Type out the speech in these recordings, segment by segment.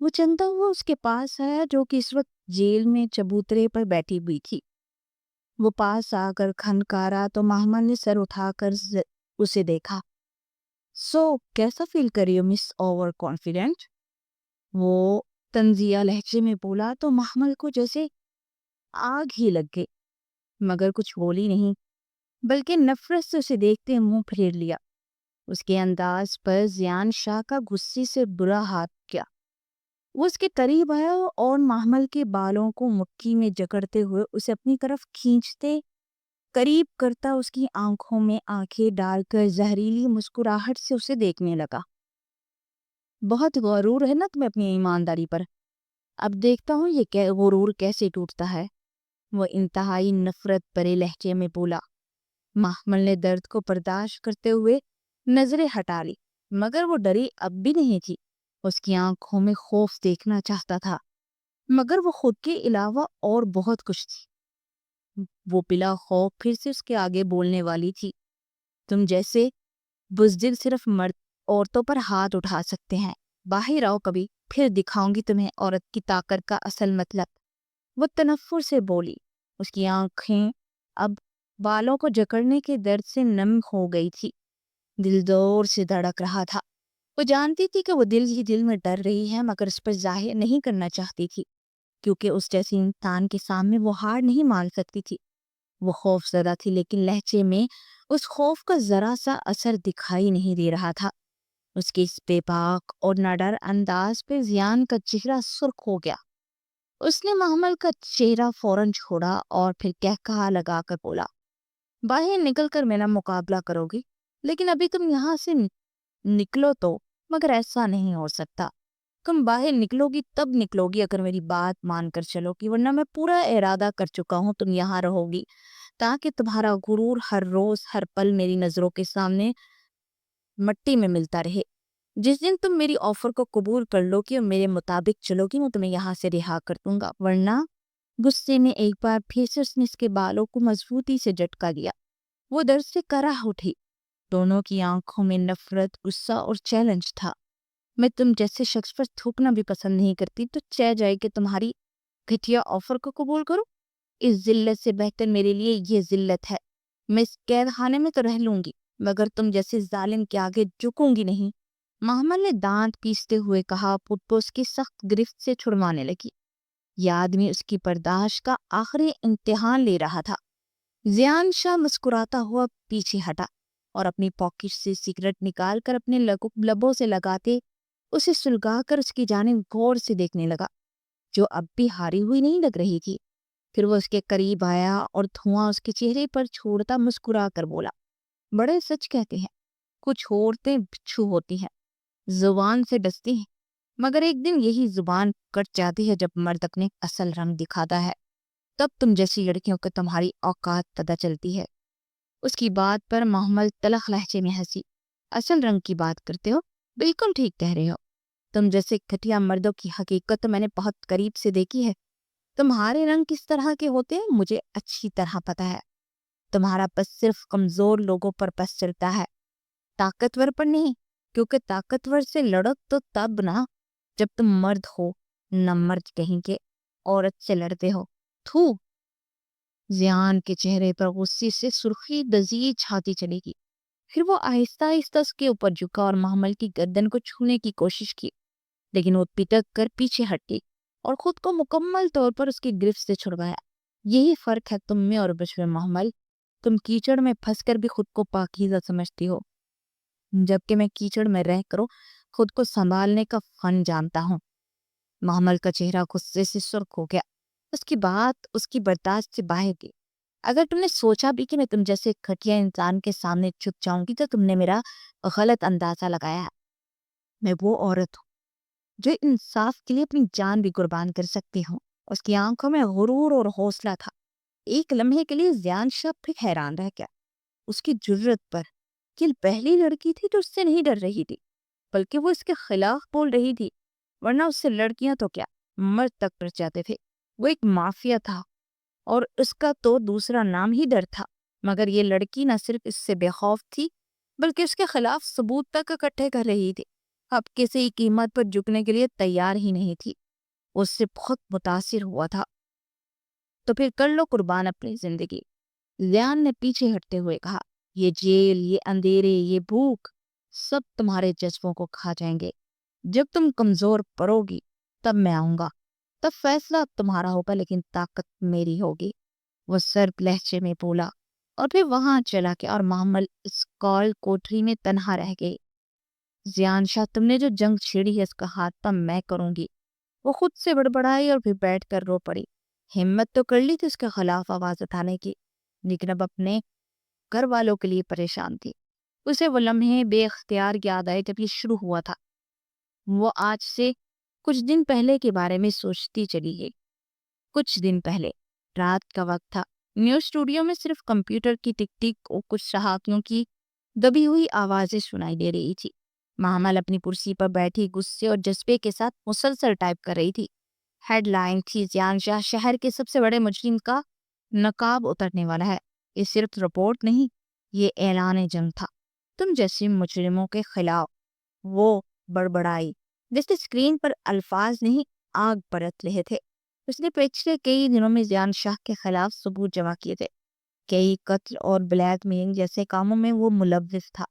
وہ چندا وہ اس کے پاس آیا جو کہ اس وقت جیل میں چبوترے پر بیٹھی ہوئی تھی۔ وہ پاس آ کر کھنکارا تو محمل نے سر اٹھا کر اسے دیکھا۔ کیسا فیل کری ہو مس اوور کانفیڈنٹ؟ وہ تنزیہ لہجے میں بولا تو محمل کو جیسے آگ ہی لگ گئی، مگر کچھ بولی نہیں، بلکہ نفرت سے اسے دیکھتے منہ پھیر لیا۔ اس کے انداز پر زیان شاہ کا غصے سے برا ہاتھ کیا۔ وہ اس کے قریب آیا اور محمل کے بالوں کو مٹھی میں جکڑتے ہوئے اسے اپنی طرف کھینچتے قریب کرتا اس کی آنکھوں میں آنکھیں ڈال کر زہریلی مسکراہٹ سے اسے دیکھنے لگا۔ بہت غرور ہے نا تمہیں اپنی ایمانداری پر، اب دیکھتا ہوں یہ غرور کیسے ٹوٹتا ہے، وہ انتہائی نفرت بھرے لہجے میں بولا۔ محمل نے درد کو برداشت کرتے ہوئے نظریں ہٹا لی، مگر وہ ڈری اب بھی نہیں تھی۔ اس کی آنکھوں میں خوف دیکھنا چاہتا تھا، مگر وہ خود کے علاوہ اور بہت کچھ تھی۔ وہ بلا خوف پھر سے اس کے آگے بولنے والی تھی، تم جیسے بزدل صرف مرد عورتوں پر ہاتھ اٹھا سکتے ہیں، باہر آؤ کبھی، پھر دکھاؤں گی تمہیں عورت کی طاقت کا اصل مطلب۔ وہ تنفر سے بولی، اس کی آنکھیں اب بالوں کو جکڑنے کے درد سے نم ہو گئی تھی، دل زور سے دھڑک رہا تھا۔ وہ جانتی تھی کہ وہ دل ہی دل میں ڈر رہی ہے، مگر اس پر ظاہر نہیں کرنا چاہتی تھی، کیونکہ اس جیسی انسان کے سامنے وہ ہار نہیں مان سکتی تھی۔ وہ خوف زدہ تھی، لیکن لہجے میں اس خوف کا ذرا سا اثر دکھائی نہیں دے رہا تھا۔ اس کے اس بے باک اور ناڈر انداز پہ زیان کا چہرہ سرخ ہو گیا۔ اس نے محمل کا چہرہ فوراً چھوڑا اور پھر کہا لگا کر بولا، باہر نکل کر میرا مقابلہ کرو گی، لیکن ابھی تم یہاں سے نکلو تو، مگر ایسا نہیں ہو سکتا۔ تم باہر نکلو گی تب نکلو گی اگر میری بات مان کر چلو گی، ورنہ میں پورا ارادہ کر چکا ہوں تم یہاں رہو گی، تاکہ تمہارا غرور ہر روز ہر پل میری نظروں کے سامنے مٹی میں ملتا رہے۔ جس دن تم میری آفر کو قبول کر لو گی اور میرے مطابق چلو گی، میں تمہیں یہاں سے رہا کر دوں گا، ورنہ غصے میں ایک بار پھر سے اس نے اس کے بالوں کو مضبوطی سے جھٹکا دیا۔ وہ درد سے کراہ اٹھی، دونوں کی آنکھوں میں نفرت، غصہ اور چیلنج تھا۔ میں تم جیسے شخص پر تھوکنا بھی پسند نہیں کرتی، تو چاہ جائے کہ تمہاری گھٹیا آفر کو قبول کروں۔ اس ذلت سے بہتر میرے لیے یہ ذلت ہے۔ میں اس قید خانے میں تو رہ لوں گی، مگر تم جیسے ظالم کے آگے جھکوں گی نہیں۔ محمل نے دانت پیستے ہوئے کہا، پٹو اس کی سخت گرفت سے چھڑوانے لگی۔ یہ آدمی اس کی برداشت کا آخری امتحان لے رہا تھا۔ زیان شاہ مسکراتا ہوا پیچھے ہٹا اور اپنی پاکٹ سے سگریٹ نکال کر اپنے لبوں سے لگاتے اسے سلگا کر اس کی جانب غور سے دیکھنے لگا، جو اب بھی ہاری ہوئی نہیں لگ رہی تھی۔ پھر وہ اس کے قریب آیا اور دھواں اس کے چہرے پر چھوڑتا مسکرا کر بولا، بڑے سچ کہتے ہیں، کچھ عورتیں بچھو ہوتی ہیں، زبان سے ڈستی ہیں، مگر ایک دن یہی زبان کٹ جاتی ہے جب مرد اپنے اصل رنگ دکھاتا ہے، تب تم جیسی لڑکیوں کو تمہاری اوقات پتہ چلتی ہے۔ اس کی بات پر محمل تلخ لہجے میں ہنسی، اصل رنگ کی بات کرتے ہو، بالکل ٹھیک کہہ رہے ہو، تم جیسے گھٹیا مردوں کی حقیقت میں نے بہت قریب سے دیکھی ہے۔ تمہارے رنگ کس طرح کے ہوتے ہیں مجھے اچھی طرح پتہ ہے۔ تمہارا بس صرف کمزور لوگوں پر بس چلتا ہے، طاقتور پر نہیں، کیونکہ طاقتور سے لڑو تو تب نہ جب تم مرد ہو، نہ مرد کہیں کے عورت سے لڑتے ہو۔ تھو! زیان کے چہرے پر غصے سے سرخی دزی چھاتی چلے گی۔ پھر وہ آہستہ آہستہ اس کے اوپر جھکا اور محمل کی گردن کو چھونے کی کوشش کی، لیکن وہ پٹک کر پیچھے ہٹ گئی اور خود کو مکمل طور پر اس کی گرفت سے چھڑوایا۔ یہی فرق ہے تم میں اور مجھ میں محمل، تم کیچڑ میں پھنس کر بھی خود کو پاکیزہ سمجھتی ہو، جبکہ میں کیچڑ میں رہ کر خود کو سنبھالنے کا فن جانتا ہوں۔ محمل کا چہرہ غصے سے سرخ ہو گیا، اس کی بات اس کی برداشت سے باہر گئی۔ اگر تم نے سوچا بھی کہ میں تم جیسے گھٹیا انسان کے سامنے جھک جاؤں گی تو تم نے میرا غلط اندازہ لگایا ہے۔ میں وہ عورت ہوں جو انصاف کے لیے اپنی جان بھی قربان کر سکتی ہوں۔ اس کی آنکھوں میں غرور اور حوصلہ تھا۔ ایک لمحے کے لیے زیان شاہ پھر حیران رہ گیا اس کی جرت پر، کہ پہلی لڑکی تھی جو اس سے نہیں ڈر رہی تھی، بلکہ وہ اس کے خلاف بول رہی تھی، ورنہ اس سے لڑکیاں تو کیا مرد تک ڈر جاتے تھے۔ وہ ایک مافیا تھا اور اس کا تو دوسرا نام ہی ڈر تھا، مگر یہ لڑکی نہ صرف اس سے بے خوف تھی بلکہ اس کے خلاف ثبوت تک اکٹھے کر رہی تھی۔ اب کسی قیمت پر جھکنے کے لیے تیار ہی نہیں تھی. اس سے بہت متاثر ہوا تھا. تو پھر کر لو قربان اپنی زندگی. زیان نے پیچھے ہٹتے ہوئے کہا. یہ جیل، یہ اندھیرے، یہ بھوک، سب تمہارے جذبوں کو کھا جائیں گے. جب تم کمزور پڑو گی تب میں آؤں گا، تب فیصلہ تمہارا ہوگا لیکن طاقت میری ہوگی. وہ سرد لہجے میں بولا اور پھر وہاں چلا گیا اور محمل اس کال کوٹری میں تنہا رہ گئی. زیان شاہ، تم نے جو جنگ چھیڑی ہے اس کا خاتمہ میں کروں گی. وہ خود سے بڑبڑائی اور پھر بیٹھ کر رو پڑی. ہمت تو کر لی تھی اس کے خلاف آواز اٹھانے کی، لیکن اب اپنے گھر والوں کے لیے پریشان تھی. اسے وہ لمحے بے اختیار یاد آئے جب یہ شروع ہوا تھا. وہ آج سے کچھ دن پہلے کے بارے میں سوچتی چلی گئی. کچھ دن پہلے رات کا وقت تھا. نیوز اسٹوڈیو میں صرف کمپیوٹر کی ٹک ٹک اور کچھ صحافیوں کی دبی ہوئی آوازیں سنائی دے رہی تھی. محمل اپنی کرسی پر بیٹھی غصے اور جذبے کے ساتھ مسلسل ٹائپ کر رہی تھی. ہیڈ لائن تھی: زیان شاہ شہر کے سب سے بڑے مجرم کا نقاب اترنے والا ہے. یہ صرف رپورٹ نہیں، یہ اعلان جنگ تھا تم جیسے مجرموں کے خلاف. وہ بڑبڑائی جیسے اسکرین پر الفاظ نہیں، آگ برت رہے تھے. اس نے پچھلے کئی دنوں میں زیان شاہ کے خلاف ثبوت جمع کیے تھے. کئی قتل اور بلیک میلنگ جیسے کاموں میں وہ ملوث تھا.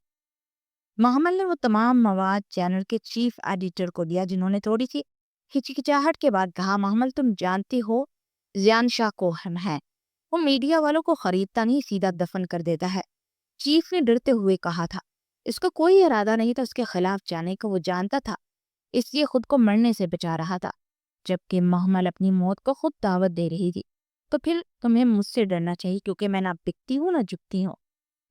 محمل نے وہ تمام مواد چینل کے چیف ایڈیٹر کو دیا، جنہوں نے تھوڑی سی ہچکچاہٹ کے بعد کہا: محمل، تم جانتی ہو زیان شاہ کون ہے؟ وہ میڈیا والوں کو خریدتا نہیں، سیدھا دفن کر دیتا ہے. چیف نے ڈرتے ہوئے کہا تھا. اس کو کوئی ارادہ نہیں تھا اس کے خلاف جانے کا، وہ جانتا تھا، اس لیے خود کو مرنے سے بچا رہا تھا. جبکہ محمل اپنی موت کو خود دعوت دے رہی تھی. تو پھر تمہیں مجھ سے ڈرنا چاہیے، کیونکہ میں نہ بکتی ہوں نہ جھکتی ہوں.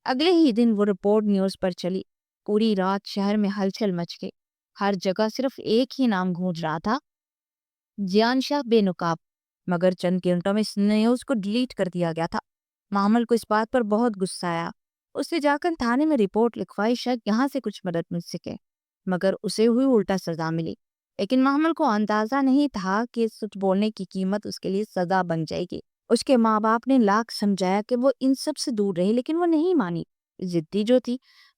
اگلے ہی دن وہ رپورٹ نیوز پر چلی. پوری رات شہر میں ہلچل مچ گئی. ہر جگہ صرف ایک ہی نام گونج رہا تھا: زیان شاہ بے نقاب. مگر چند گھنٹوں میں اس نیوز کو ڈیلیٹ کر دیا گیا تھا. محمل کو اس بات پر بہت غصہ آیا. اس نے جا کر تھانے میں رپورٹ لکھوائی، شاید یہاں سے کچھ مدد مل سکے. مگر اسے ہوئی الٹا سزا ملی. لیکن محمل کو اندازہ نہیں تھا کہ سچ بولنے کی قیمت اس کے لیے سزا بن جائے گی. اس کے ماں باپ نے لاکھ سمجھایا کہ وہ ان سب سے دور رہے، لیکن وہ نہیں مانی. ضدی جو تھی،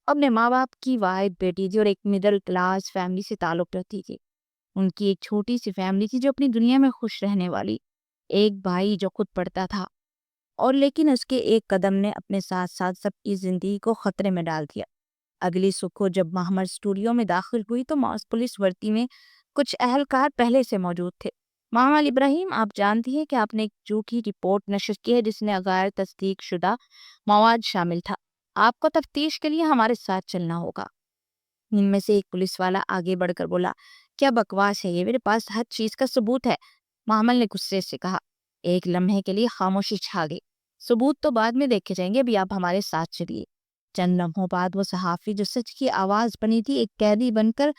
اپنے ماں باپ کی واحد بیٹی تھی اور ایک مڈل کلاس فیملی سے تعلق رکھتی تھی. ان کی ایک چھوٹی سی فیملی تھی جو اپنی دنیا میں خوش رہنے والی. ایک بھائی جو خود پڑھتا تھا، اور لیکن اس کے ایک قدم نے اپنے ساتھ ساتھ سب کی زندگی کو خطرے میں ڈال دیا. اگلی صبح جب محمل اسٹوڈیو میں داخل ہوئی تو پولیس ورتی میں کچھ اہلکار پہلے سے موجود تھے. محمل ابراہیم، آپ جانتی ہیں کہ آپ نے ایک جھوٹی رپورٹ نشر کی ہے جس میں غیر تصدیق شدہ مواد شامل تھا. آپ کو تفتیش کے لیے ہمارے ساتھ چلنا ہوگا. ان میں سے ایک پولیس والا آگے بڑھ کر بولا: کیا بکواس ہے یہ، میرے پاس ہر چیز کا ثبوت ہے. محمل نے غصے سے کہا. ایک لمحے کے لیے خاموشی چھا گئی. ثبوت تو بعد میں دیکھے جائیں گے، ابھی آپ ہمارے ساتھ چلیے. چند لمحوں بعد وہ صحافی جو سچ کی آواز بنی تھی، ایک قیدی بن کر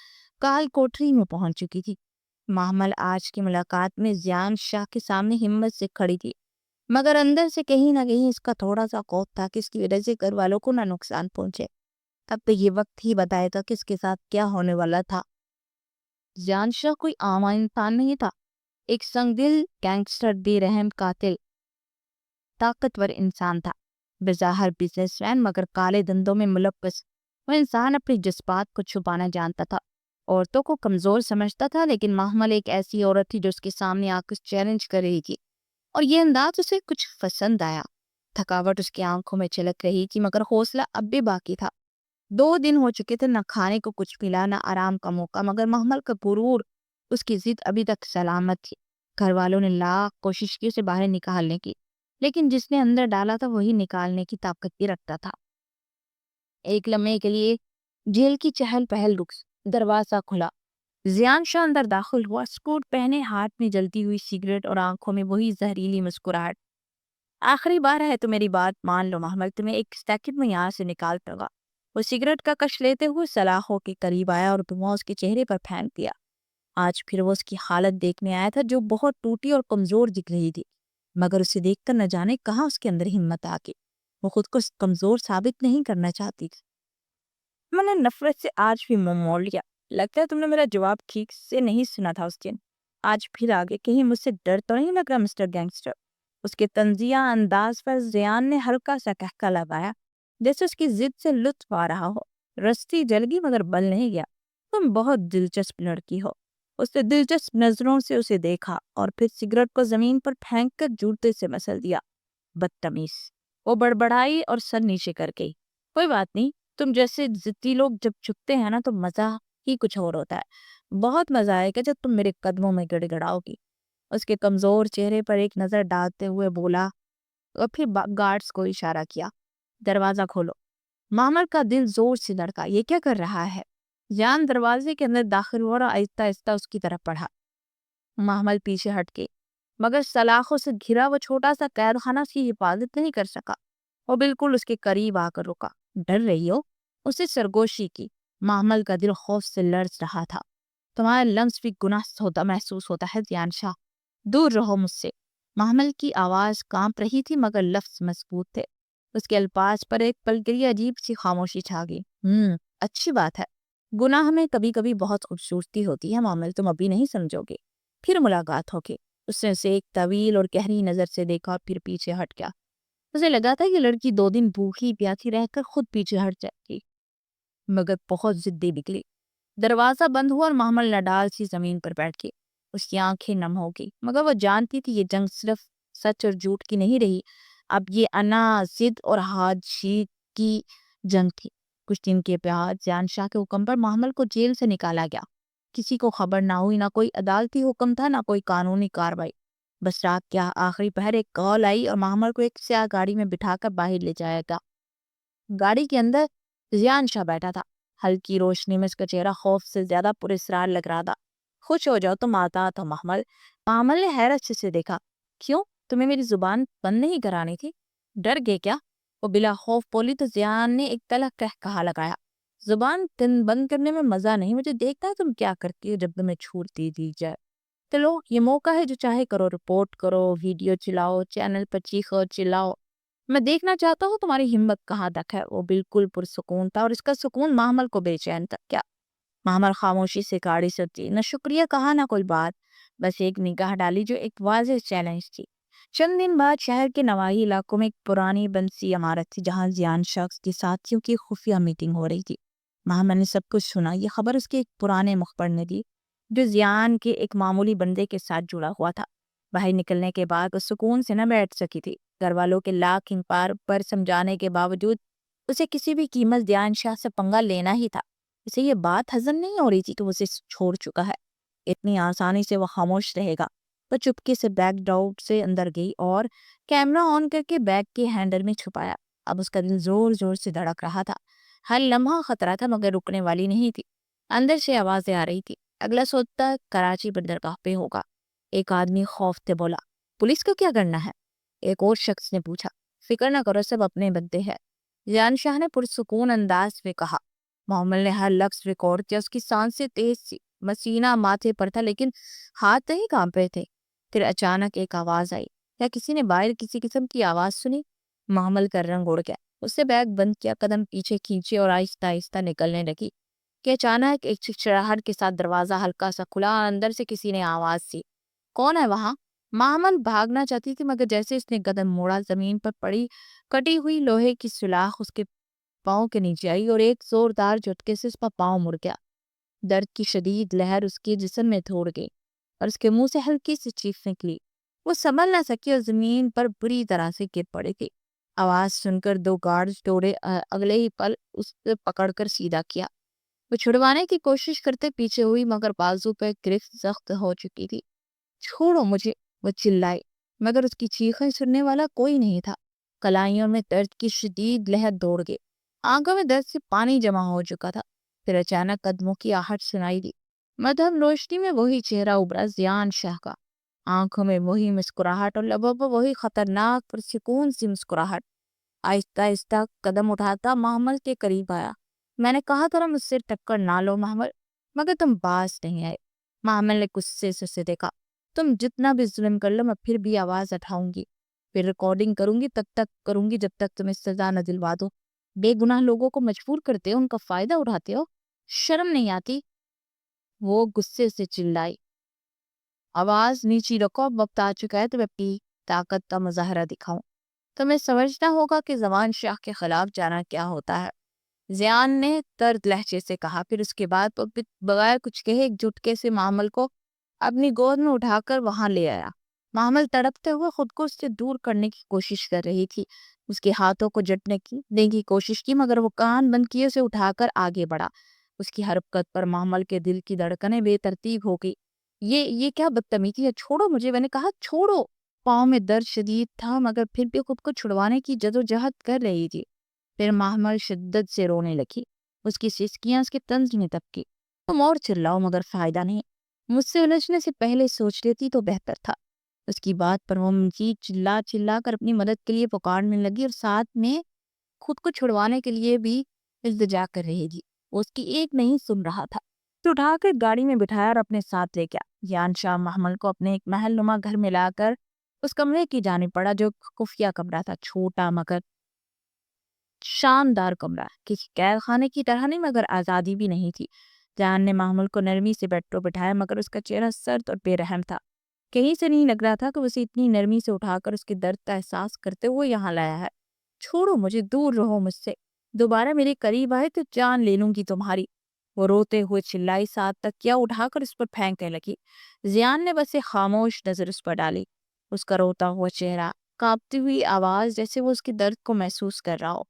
کال کوٹری میں پہنچ چکی تھی. محمل آج کی ملاقات میں زیان شاہ کے سامنے ہمت سے کھڑی تھی، مگر اندر سے کہیں نہ کہیں اس کا تھوڑا سا خوف تھا کہ اس کی وجہ سے گھر والوں کو نہ نقصان پہنچے. اب تو یہ وقت ہی بتائے گا کہ اس کے ساتھ کیا ہونے والا تھا. زیان شاہ کوئی عام انسان نہیں تھا. ایک سنگ دل گینگسٹر، بے رحم قاتل، طاقتور انسان تھا. بظاہر بزنس مین مگر کالے دندوں میں ملوث. وہ انسان اپنی جذبات کو چھپانا جانتا تھا، عورتوں کو کمزور سمجھتا تھا. لیکن محمل ایک ایسی عورت تھی جو اس کے سامنے آ کر چیلنج کر رہی تھی، اور یہ انداز اسے کچھ پسند آیا. تھکاوٹ اس کی آنکھوں میں چلک رہی تھی، مگر حوصلہ اب بھی باقی تھا. 2 دن ہو چکے تھے، نہ کھانے کو کچھ ملا نہ آرام کا موقع، مگر محمل کا غرور، اس کی ضد ابھی تک سلامت تھی. گھر والوں نے لاکھ کوشش کی اسے باہر نکالنے کی، لیکن جس نے اندر ڈالا تھا وہی نکالنے کی طاقت بھی رکھتا تھا. ایک لمحے کے لیے جیل کی چہل پہل رک. دروازہ کھلا. زیان شاہ اندر داخل ہوا، سکوٹ پہنے، ہاتھ میں جلتی ہوئی سگریٹ اور آنکھوں میں وہی زہریلی مسکراہٹ. آخری بار ہے تو میری بات مان لو محمل، تمہیں ایک سیکنڈ میں یہاں سے نکالتا گا. وہ سگریٹ کا کش لیتے ہوئے سلاخوں کے قریب آیا اور دھواں اس کے چہرے پر پھینک دیا. آج پھر وہ اس کی حالت دیکھنے آیا تھا جو بہت ٹوٹی اور کمزور دکھ رہی تھی، مگر اسے دیکھ کر نہ جانے کہاں اس کے اندر ہمت آ گئی. وہ خود کو کمزور ثابت نہیں کرنا چاہتی تھی. میں نے نفرت سے آج بھی منہ موڑ لیا. لگتا ہے تم نے میرا جواب ٹھیک سے نہیں سنا تھا اس دن. آج پھر آگے کہیں مجھ سے ڈر تو نہیں لگ رہا مسٹر گینگسٹر؟ اس کے طنزیہ انداز پر زیان نے ہلکا سا کہکا لگایا، جیسے اس کی ضد سے لطف آ رہا ہو. رستی جل گئی مگر بل نہیں گیا. تم بہت دلچسپ لڑکی ہو۔ اس نے دلچسپ نظروں سے اسے دیکھا اور پھر سگریٹ کو زمین پر پھینک کر جوتے سے مسل دیا۔ بدتمیز، وہ بڑبڑائی اور سر نیچے کر گئی۔ کوئی بات نہیں، تم جیسے ضدی لوگ جب چھپتے ہیں نا تو مزہ ہی کچھ اور ہوتا ہے۔ بہت مزہ آئے گا جب تم میرے قدموں میں گڑ گڑاؤ گی۔ اس کے کمزور چہرے پر ایک نظر ڈالتے ہوئے بولا اور پھر گارڈز کو اشارہ کیا، دروازہ کھولو۔ معمر کا دل زور سے دھڑکا، یہ کیا کر رہا ہے؟ جان دروازے کے اندر داخل ہوا اور آہستہ آہستہ اس کی طرف پڑھا۔ محمل پیچھے ہٹ کے، مگر سلاخوں سے گھرا وہ چھوٹا سا قید خانہ اس کی حفاظت نہیں کر سکا۔ وہ بالکل اس کے قریب آ کر رکا۔ ڈر رہی ہو؟ اسے سرگوشی کی۔ محمل کا دل خوف سے لرز رہا تھا۔ تمہارا لمس بھی گناہ محسوس ہوتا ہے زیان شاہ، دور رہو مجھ سے۔ محمل کی آواز کانپ رہی تھی مگر لفظ مضبوط تھے۔ اس کے الفاظ پر ایک پل کے لیے عجیب سی خاموشی چھا گئی۔ اچھی بات ہے، گناہ میں کبھی کبھی بہت خوبصورتی ہوتی ہے محمل، تم ابھی نہیں سمجھو گے، پھر ملاقات ہوگی۔ اس نے اسے ایک طویل اور گہری نظر سے دیکھا اور پھر پیچھے ہٹ گیا۔ اسے لگا تھا کہ لڑکی 2 دن بھوکی پیاسی رہ کر خود پیچھے ہٹ جائے گی، مگر بہت ضدی نکلی۔ دروازہ بند ہوا اور محمل نڈال سی زمین پر بیٹھ گئی۔ اس کی آنکھیں نم ہو گئی، مگر وہ جانتی تھی یہ جنگ صرف سچ اور جھوٹ کی نہیں رہی، اب یہ انا، ضد اور حاجی کی جنگ تھی۔ کچھ دن کے بعد زیان شاہ کے حکم پر محمل کو جیل سے نکالا گیا۔ کسی کو خبر نہ ہوئی، نہ کوئی عدالتی حکم تھا، نہ کوئی قانونی کاروائی۔ بس رات کیا آخری پہر ایک کال آئی اور محمل کو ایک سیاہ گاڑی میں بٹھا کر باہر لے جایا گیا۔ گاڑی کے اندر زیان شاہ بیٹھا تھا۔ ہلکی روشنی میں اس کا چہرہ خوف سے زیادہ پراسرار لگ رہا تھا۔ خوش ہو جاؤ، تم آتا تھا محمل۔ محمل نے حیرت سے دیکھا۔ کیوں؟ تمہیں میری زبان بند نہیں کرانی تھی؟ ڈر گئے کیا؟ وہ بلا خوف بولی تو زیان نے ایک تلخ کہا لگایا، زبان بند کرنے میں مزہ نہیں، مجھے دیکھتا ہے تم کیا کرتی ہو جب تمہیں چھوٹ دی جائے۔ تو لو، یہ موقع ہے، جو چاہے کرو، رپورٹ کرو، ویڈیو چلاؤ، چینل پر چیخو چلاؤ، میں دیکھنا چاہتا ہوں تمہاری ہمت کہاں تک ہے۔ وہ بالکل پرسکون تھا اور اس کا سکون محمل کو بے چین تھا۔ کیا؟ محمل خاموشی سے گاڑی سے اتری، نہ شکریہ کہا نہ کوئی بات، بس ایک نگاہ ڈالی جو ایک واضح چیلنج تھی۔ چند دن بعد شہر کے نواحی علاقوں میں ایک پرانی بند سی عمارت تھی جہاں زیان شخص کے ساتھیوں کی خفیہ میٹنگ ہو رہی تھی۔ محمد نے سب کچھ سنا۔ یہ خبر اس کے ایک پرانے مخبر نے دی جو زیان کے ایک معمولی بندے کے ساتھ جڑا ہوا تھا۔ باہر نکلنے کے بعد وہ سکون سے نہ بیٹھ سکی تھی۔ گھر والوں کے لاکھ انکار پر سمجھانے کے باوجود اسے کسی بھی قیمت زیان شاہ سے پنگا لینا ہی تھا۔ اسے یہ بات ہضم نہیں ہو رہی تھی کہ وہ اسے چھوڑ چکا ہے، اتنی آسانی سے وہ خاموش رہے گا۔ وہ چپکے سے بیک ڈور سے اندر گئی اور کیمرہ آن کر کے بیگ کے ہینڈل میں چھپایا۔ اب اس کا دل زور زور سے دھڑک رہا تھا۔ ہر لمحہ خطرہ تھا مگر رکنے والی نہیں تھی۔ اندر سے آوازیں آ رہی تھی، اگلا سودا کراچی بندرگاہ پہ ہوگا۔ ایک آدمی خوف سے بولا، پولیس کو کیا کرنا ہے؟ ایک اور شخص نے پوچھا، فکر نہ کرو، سب اپنے بندے ہیں، زیان شاہ نے پرسکون انداز میں کہا۔ محمل نے ہر لفظ ریکارڈ کیا۔ اس کی سانسیں تیز تھی، مسینہ ماتھے پر تھا لیکن ہاتھ نہیں کانپے تھے۔ پھر اچانک ایک آواز آئی، یا کسی نے باہر کسی قسم کی آواز سنی؟ محمل کا رنگ اڑ گیا۔ اس نے بیگ بند کیا، قدم پیچھے کھینچے اور آہستہ آہستہ نکلنے لگی کہ اچانک ایک چچڑاہٹ کے ساتھ دروازہ ہلکا سا کھلا اور اندر سے کسی نے آواز دی، کون ہے وہاں؟ محمل بھاگنا چاہتی تھی مگر جیسے اس نے قدم موڑا، زمین پر پڑی کٹی ہوئی لوہے کی سلاخ اس کے پاؤں کے نیچے آئی اور ایک زوردار جھٹکے سے اس کا پاؤں مڑ گیا۔ درد کی شدید لہر اس کے جسم میں دوڑ گئی اور اس کے منہ سے ہلکی سی چیخ نکلی۔ وہ سنبھل نہ سکی اور زمین پر بری طرح سے گر پڑی تھی۔ آواز سن کر 2 گارڈز دوڑے، اگلے ہی پل اس سے پکڑ کر سیدھا کیا۔ وہ چھڑوانے کی کوشش کرتے پیچھے ہوئی مگر بازو پہ گرفت سخت ہو چکی تھی۔ چھوڑو مجھے، وہ چلائی، مگر اس کی چیخیں سننے والا کوئی نہیں تھا۔ کلائیوں میں درد کی شدید لہر دوڑ گئی، آنکھوں میں درد سے پانی جمع ہو چکا تھا۔ پھر اچانک قدموں کی آہٹ سنائی دی۔ مدھم روشنی میں وہی چہرہ ابھرا، زیان شاہ کا، آنکھوں میں وہی مسکراہٹ اور لبوں پر وہی خطرناک پر سکون سی مسکراہٹ۔ آہستہ آہستہ قدم اٹھاتا محمل کے قریب آیا۔ میں نے کہا تھا مجھ سے ٹکر نہ لو محمل، مگر تم باز نہیں آئے۔ محمل نے غصے سے اسے دیکھا، تم جتنا بھی ظلم کر لو میں پھر بھی آواز اٹھاؤں گی، پھر ریکارڈنگ کروں گی، تب تک کروں گی جب تک تمہیں سزا نہ دلوا دو۔ بے گناہ لوگوں کو مجبور کرتے ہو، ان کا فائدہ اٹھاتے ہو، شرم نہیں آتی؟ وہ غصے سے چلائی، آواز نیچی رکھو، اب وقت آ چکا ہے تو میں اپنی طاقت کا مظاہرہ دکھاؤں، تمہیں سمجھنا ہوگا کہ زمان شاہ کے خلاف جانا کیا ہوتا ہے۔ زیان نے درد لہجے سے کہا۔ پھر اس کے بعد وہ بغیر کچھ کہے ایک جھٹکے سے محمل کو اپنی گود میں اٹھا کر وہاں لے آیا۔ محمل تڑپتے ہوئے خود کو اس سے دور کرنے کی کوشش کر رہی تھی، اس کے ہاتھوں کو جٹنے کی کوشش کی، مگر وہ کان بند کیے اسے اٹھا کر آگے بڑھا۔ اس کی حرکت پر محمل کے دل کی دھڑکنیں بے ترتیب ہو گئی۔ یہ کیا بدتمیزی ہے، چھوڑو مجھے، میں نے کہا چھوڑو۔ پاؤں میں درد شدید تھا مگر پھر بھی خود کو چھڑوانے کی جدوجہد کر رہی تھی۔ پھر محمل شدت سے رونے لگی، اس کی سسکیاں اس کے طنز میں دبکی۔ تم اور چلاؤ مگر فائدہ نہیں، مجھ سے الجھنے سے پہلے سوچ لیتی تو بہتر تھا۔ اس کی بات پر وہ مزید چلا چلا کر اپنی مدد کے لیے پکارنے لگی اور ساتھ میں خود کو چھڑوانے کے لیے بھی التجا کر رہی تھی۔ وہ اس کی ایک نہیں سن رہا تھا۔ تو اٹھا کر گاڑی میں بٹھایا اور اپنے ساتھ لے گیا۔ زیان شاہ محمل کو اپنے ایک محل نما گھر میں لا کر اس کمرے کی جانب پڑا جو خفیہ کمرہ تھا، چھوٹا مگر شاندار کمرہ، کسی قید خانے کی طرح نہیں مگر آزادی بھی نہیں تھی۔ جان نے محمل کو نرمی سے بیڈ پر بٹھایا مگر اس کا چہرہ سرد اور بے رحم تھا۔ کہیں سے نہیں لگ رہا تھا کہ اسے اتنی نرمی سے اٹھا کر اس کے درد کا احساس کرتے ہوئے یہاں لایا ہے۔ چھوڑو مجھے، دور رہو مجھ سے، دوبارہ میرے قریب آئے تو جان لے لوں گی تمہاری۔ وہ روتے ہوئے چلائی، ساتھ تک کیا اٹھا کر اس پر پھینکنے لگی۔ زیان نے بس ایک خاموش نظر اس پر ڈالی، اس کا روتا ہوا چہرہ، کانپتی ہوئی آواز، جیسے وہ اس کے درد کو محسوس کر رہا ہو۔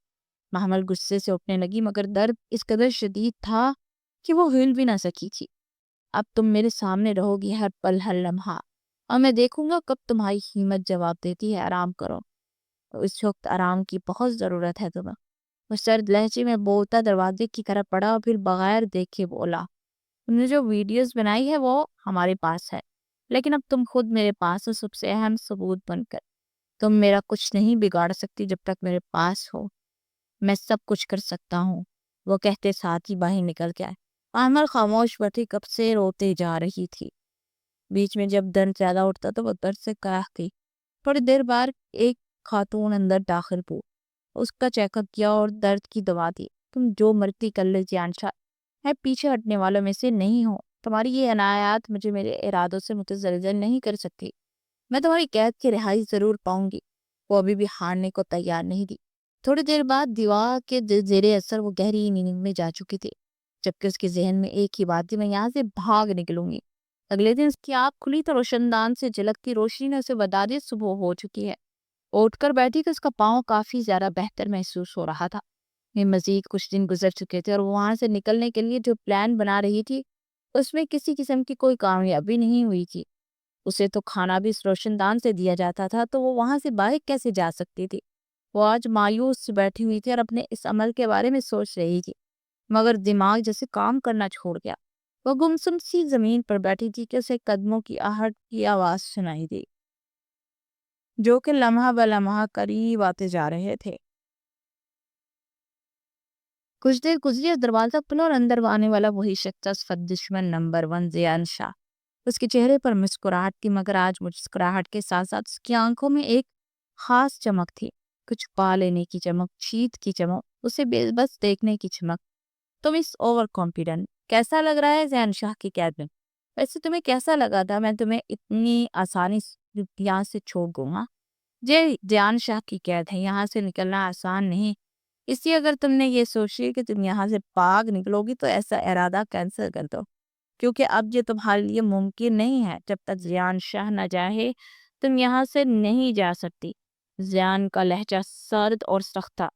محمل غصے سے اٹھنے لگی مگر درد اس قدر شدید تھا کہ وہ ہل بھی نہ سکی تھی۔ اب تم میرے سامنے رہو گی ہر پل ہر لمحہ، اور میں دیکھوں گا کب تمہاری ہمت جواب دیتی ہے۔ آرام کرو، اس وقت آرام کی بہت ضرورت ہے تمہیں۔ وہ سرد لہجے میں بولتا دروازے کی طرف پڑا اور پھر بغیر دیکھے بولا، تم نے جو ویڈیوز بنائی ہے وہ ہمارے پاس ہے، لیکن اب تم خود میرے پاس ہو، سب سے اہم ثبوت بن کر۔ تم میرا کچھ نہیں بگاڑ سکتی جب تک میرے پاس ہو، میں سب کچھ کر سکتا ہوں۔ وہ کہتے ساتھ ہی باہر نکل گیا۔ محمل خاموش بیٹھی کب سے روتے جا رہی تھی۔ بیچ میں جب درد زیادہ اٹھتا تو وہ درد سے قہقی۔ تھوڑی دیر بعد ایک خاتون اندر داخل ہوئی، اس کا چیک اپ کیا اور درد کی دوا دی۔ تم جو مرضی کر لے زیان شاہ، میں پیچھے ہٹنے والوں میں سے نہیں ہوں۔ تمہاری یہ عنایات مجھے میرے ارادوں سے متزلزل نہیں کر سکتی۔ میں تمہاری قید کی رہائی ضرور پاؤں گی۔ وہ ابھی بھی ہارنے کو تیار نہیں تھی۔ تھوڑی دیر بعد دیوا کے زیر اثر وہ گہری نیند میں جا چکی تھی، جبکہ اس کے ذہن میں ایک ہی بات تھی، میں یہاں سے بھاگ نکلوں گی۔ اگلے دن اس کی آنکھ کھلی تو روشن دان سے جھلکتی روشنی نے اسے بتا دیا صبح ہو چکی ہے۔ اٹھ کر بیٹھی کہ اس کا پاؤں کافی زیادہ بہتر محسوس ہو رہا تھا۔ میں مزید کچھ دن گزر چکے تھے اور وہ وہاں سے نکلنے کے لیے جو پلان بنا رہی تھی اس میں کسی قسم کی کوئی کامیابی نہیں ہوئی تھی۔ اسے تو کھانا بھی اس روشن دان سے دیا جاتا تھا، تو وہ وہاں سے باہر کیسے جا سکتی تھی؟ وہ آج مایوس بیٹھی ہوئی تھی اور اپنے اس عمل کے بارے میں سوچ رہی تھی، مگر دماغ جیسے کام کرنا چھوڑ گیا۔ وہ گمسم سی زمین پر بیٹھی تھی کہ اسے قدموں کی آہٹ کی آواز سنائی دی، جو کہ لمحہ بلمحہ قریب آتے جا رہے تھے۔ کچھ دیر گزری اور دروازہ کھلا اور اندر آنے والا وہی شخص، صفت دشمن نمبر 1 زیان شاہ۔ اس کے چہرے پر مسکراہٹ تھی مگر آج مسکراہٹ کے ساتھ ساتھ اس کی آنکھوں میں ایک خاص چمک تھی، کچھ پا لینے کی چمک، چیت کی چمک، اسے بس دیکھنے کی چمک۔ تم اس اوور کانفیڈنٹ کیسا لگ رہا ہے زیان شاہ کی قید میں؟ ویسے تمہیں کیسا لگا تھا میں تمہیں اتنی آسانی سے یہاں سے چھوڑ دوں گا؟ زیان شاہ کی قید ہے، یہاں سے نکلنا آسان نہیں، اس لیے اگر تم نے یہ سوچی کہ تم یہاں سے پاگ نکلو گی تو ایسا ارادہ کینسل کر دو، کیونکہ اب یہ تمہارے لیے ممکن نہیں ہے۔ جب تک زیان شاہ نہ چاہے تم یہاں سے نہیں جا سکتی۔ زیان کا لہجہ سرد اور سخت تھا۔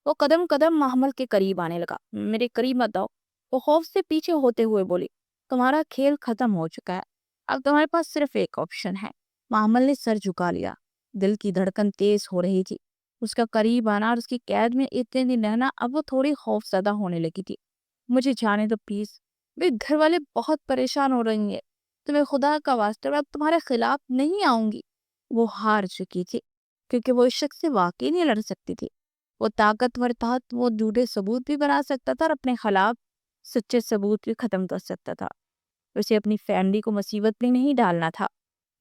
وہ قدم قدم محمل کے قریب آنے لگا۔ میرے قریب مت آؤ، وہ خوف سے پیچھے ہوتے ہوئے بولی، تمہارا کھیل ختم ہو چکا ہے، اب تمہارے پاس صرف ایک آپشن ہے۔ محمل نے سر جھکا لیا، دل کی دھڑکن تیز ہو رہی تھی۔ اس کا قریب آنا اور اس کی قید میں اتنے دن رہنا اب وہ تھوڑی خوف زدہ ہونے لگی تھی۔ مجھے جانے دو پلیز، میرے گھر والے بہت پریشان ہو رہی ہیں، تمہیں خدا کا واسطہ، میں اب تمہارے خلاف نہیں آؤں گی۔ وہ ہار چکی تھی کیونکہ وہ اس شخص سے واقعی نہیں لڑ سکتی تھی۔ وہ طاقتور تھا، وہ جھوٹے ثبوت بھی بنا سکتا تھا اور اپنے خلاف سچے ثبوت بھی ختم کر سکتا تھا۔ اسے اپنی فیملی کو مصیبت میں نہیں ڈالنا تھا۔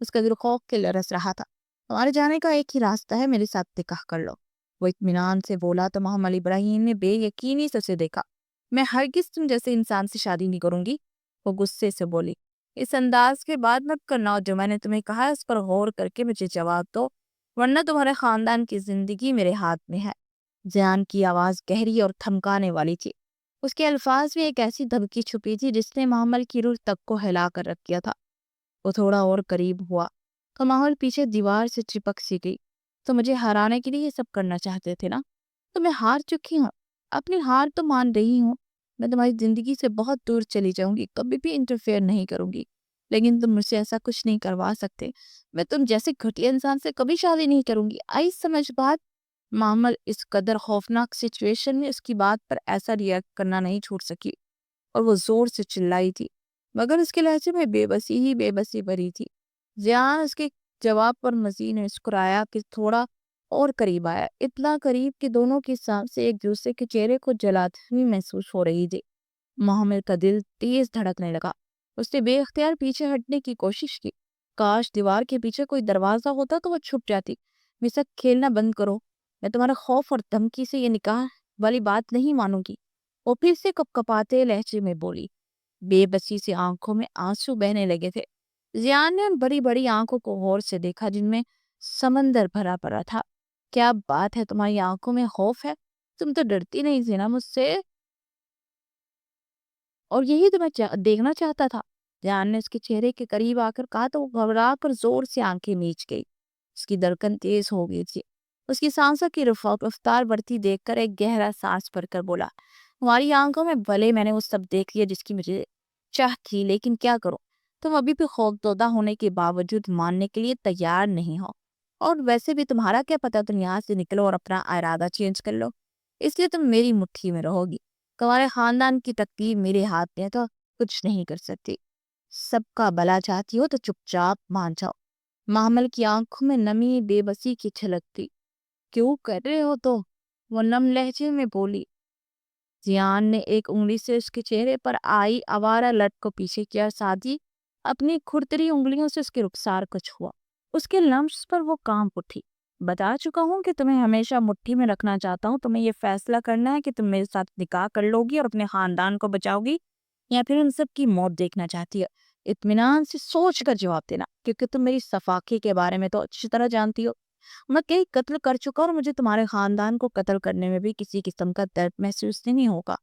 اس کا دل خوف کے لرز رہا تھا۔ ہمارے جانے کا ایک ہی راستہ ہے، میرے ساتھ نکاح کر لو، وہ اطمینان سے بولا تو محمد ابراہیم نے بے یقینی سے اسے دیکھا۔ میں ہرگز تم جیسے انسان سے شادی نہیں کروں گی، وہ غصے سے بولی۔ اس انداز کے بعد مت کرنا، جو میں نے تمہیں کہا ہے اس پر غور کر کے مجھے جواب دو، ورنہ تمہارے خاندان کی زندگی میرے ہاتھ میں ہے۔ زیان کی آواز گہری اور تھمکانے والی تھی۔ اس کے الفاظ میں ایک ایسی دھمکی چھپی تھی جس نے محمل کی روح تک کو ہلا کر رکھ دیا تھا۔ وہ تھوڑا اور قریب ہوا تو محمل پیچھے دیوار سے چپک سی گئی۔ تو مجھے ہرانے کے لیے یہ سب کرنا چاہتے تھے نا؟ تو میں ہار چکی ہوں، اپنی ہار تو مان رہی ہوں۔ میں تمہاری زندگی سے بہت دور چلی جاؤں گی، کبھی بھی انٹرفیئر نہیں کروں گی، لیکن تم مجھ سے ایسا کچھ نہیں کروا سکتے۔ میں تم جیسے گھٹیا انسان سے کبھی شادی نہیں کروں گی۔ آئی سمجھ بات؟ معمل اس قدر خوفناک سچویشن میں اس کی بات پر ایسا ریئیکٹ کرنا نہیں چھوڑ سکی اور وہ زور سے چلائی تھی، مگر اس کے لہجے میں بے بسی ہی بے بسی بھری تھی۔ زیان اس کے جواب پر مزید مسکرایا کہ تھوڑا اور قریب آیا، اتنا قریب کہ دونوں کی سانسیں ایک دوسرے کے چہرے کو جلاتی ہوئی محسوس ہو رہی تھی۔ محمد کا دل تیز دھڑکنے لگا۔ اس نے بے اختیار پیچھے ہٹنے کی کوشش کی۔ کاش دیوار کے پیچھے کوئی دروازہ ہوتا تو وہ چھپ جاتی۔ میرے ساتھ کھیلنا بند کرو، میں تمہارا خوف اور دھمکی سے یہ نکاح والی بات نہیں مانوں گی۔ وہ پھر سے کپ کپاتے لہجے میں بولی۔ بے بسی سے آنکھوں میں آنسو بہنے لگے تھے۔ زیان نے ان بڑی بڑی آنکھوں کو غور سے دیکھا جن میں سمندر بھرا پڑا تھا۔ کیا بات ہے، تمہاری آنکھوں میں خوف ہے؟ تم تو ڈرتی نہیں تھی نا مجھ سے، اور یہی تو میں دیکھنا چاہتا تھا۔ زیان نے اس کے چہرے کے قریب آ کر کہا تو وہ گھبرا کر زور سے آنکھیں میچ گئی۔ اس کی دھڑکن تیز ہو گئی تھی۔ اس کی سانسوں کی رفتار بڑھتی دیکھ کر ایک گہرا سانس بھر کر بولا، تمہاری آنکھوں میں بھلے میں نے وہ سب دیکھ لیا جس کی مجھے چاہ تھی، لیکن کیا کروں، تم ابھی بھی خوفزدہ ہونے کے باوجود ماننے کے لیے تیار نہیں ہو۔ اور ویسے بھی تمہارا کیا پتا، تم یہاں سے نکلو اور اپنا ارادہ چینج کر لو، اس لیے تم میری مٹھی میں رہو گی۔ تمہارے خاندان کی تقدیر میرے ہاتھ میں ہے، تو کچھ نہیں کر سکتی۔ سب کا بھلا چاہتی ہو تو چپ چاپ مان جاؤ۔ محمل کی آنکھوں میں نمی بے بسی کی چھلک تھی۔ کیوں کر رہے ہو تو؟ وہ نم لہجے میں بولی۔ زیان نے ایک انگلی سے اس کے چہرے پر آئی آوارہ لٹ کو پیچھے کیا، ساتھ ہی اپنی کھرتری انگلیوں سے اس کے رخسار کو چھوا۔ اس کے لمس پر وہ کانپ اٹھی۔ بتا چکا ہوں کہ تمہیں ہمیشہ مٹھی میں رکھنا چاہتا ہوں۔ تمہیں یہ فیصلہ کرنا ہے کہ تم میرے ساتھ نکاح کر لو گی اور اپنے خاندان کو بچاؤ گی، یا پھر ان سب کی موت دیکھنا چاہتی ہے۔ اطمینان سے سوچ کر جواب دینا، کیونکہ تم میری صفاقی کے بارے میں تو اچھی طرح جانتی ہو۔ میں کئی قتل کر چکا اور مجھے تمہارے خاندان کو قتل کرنے میں بھی کسی قسم کا درد محسوس نہیں ہوگا۔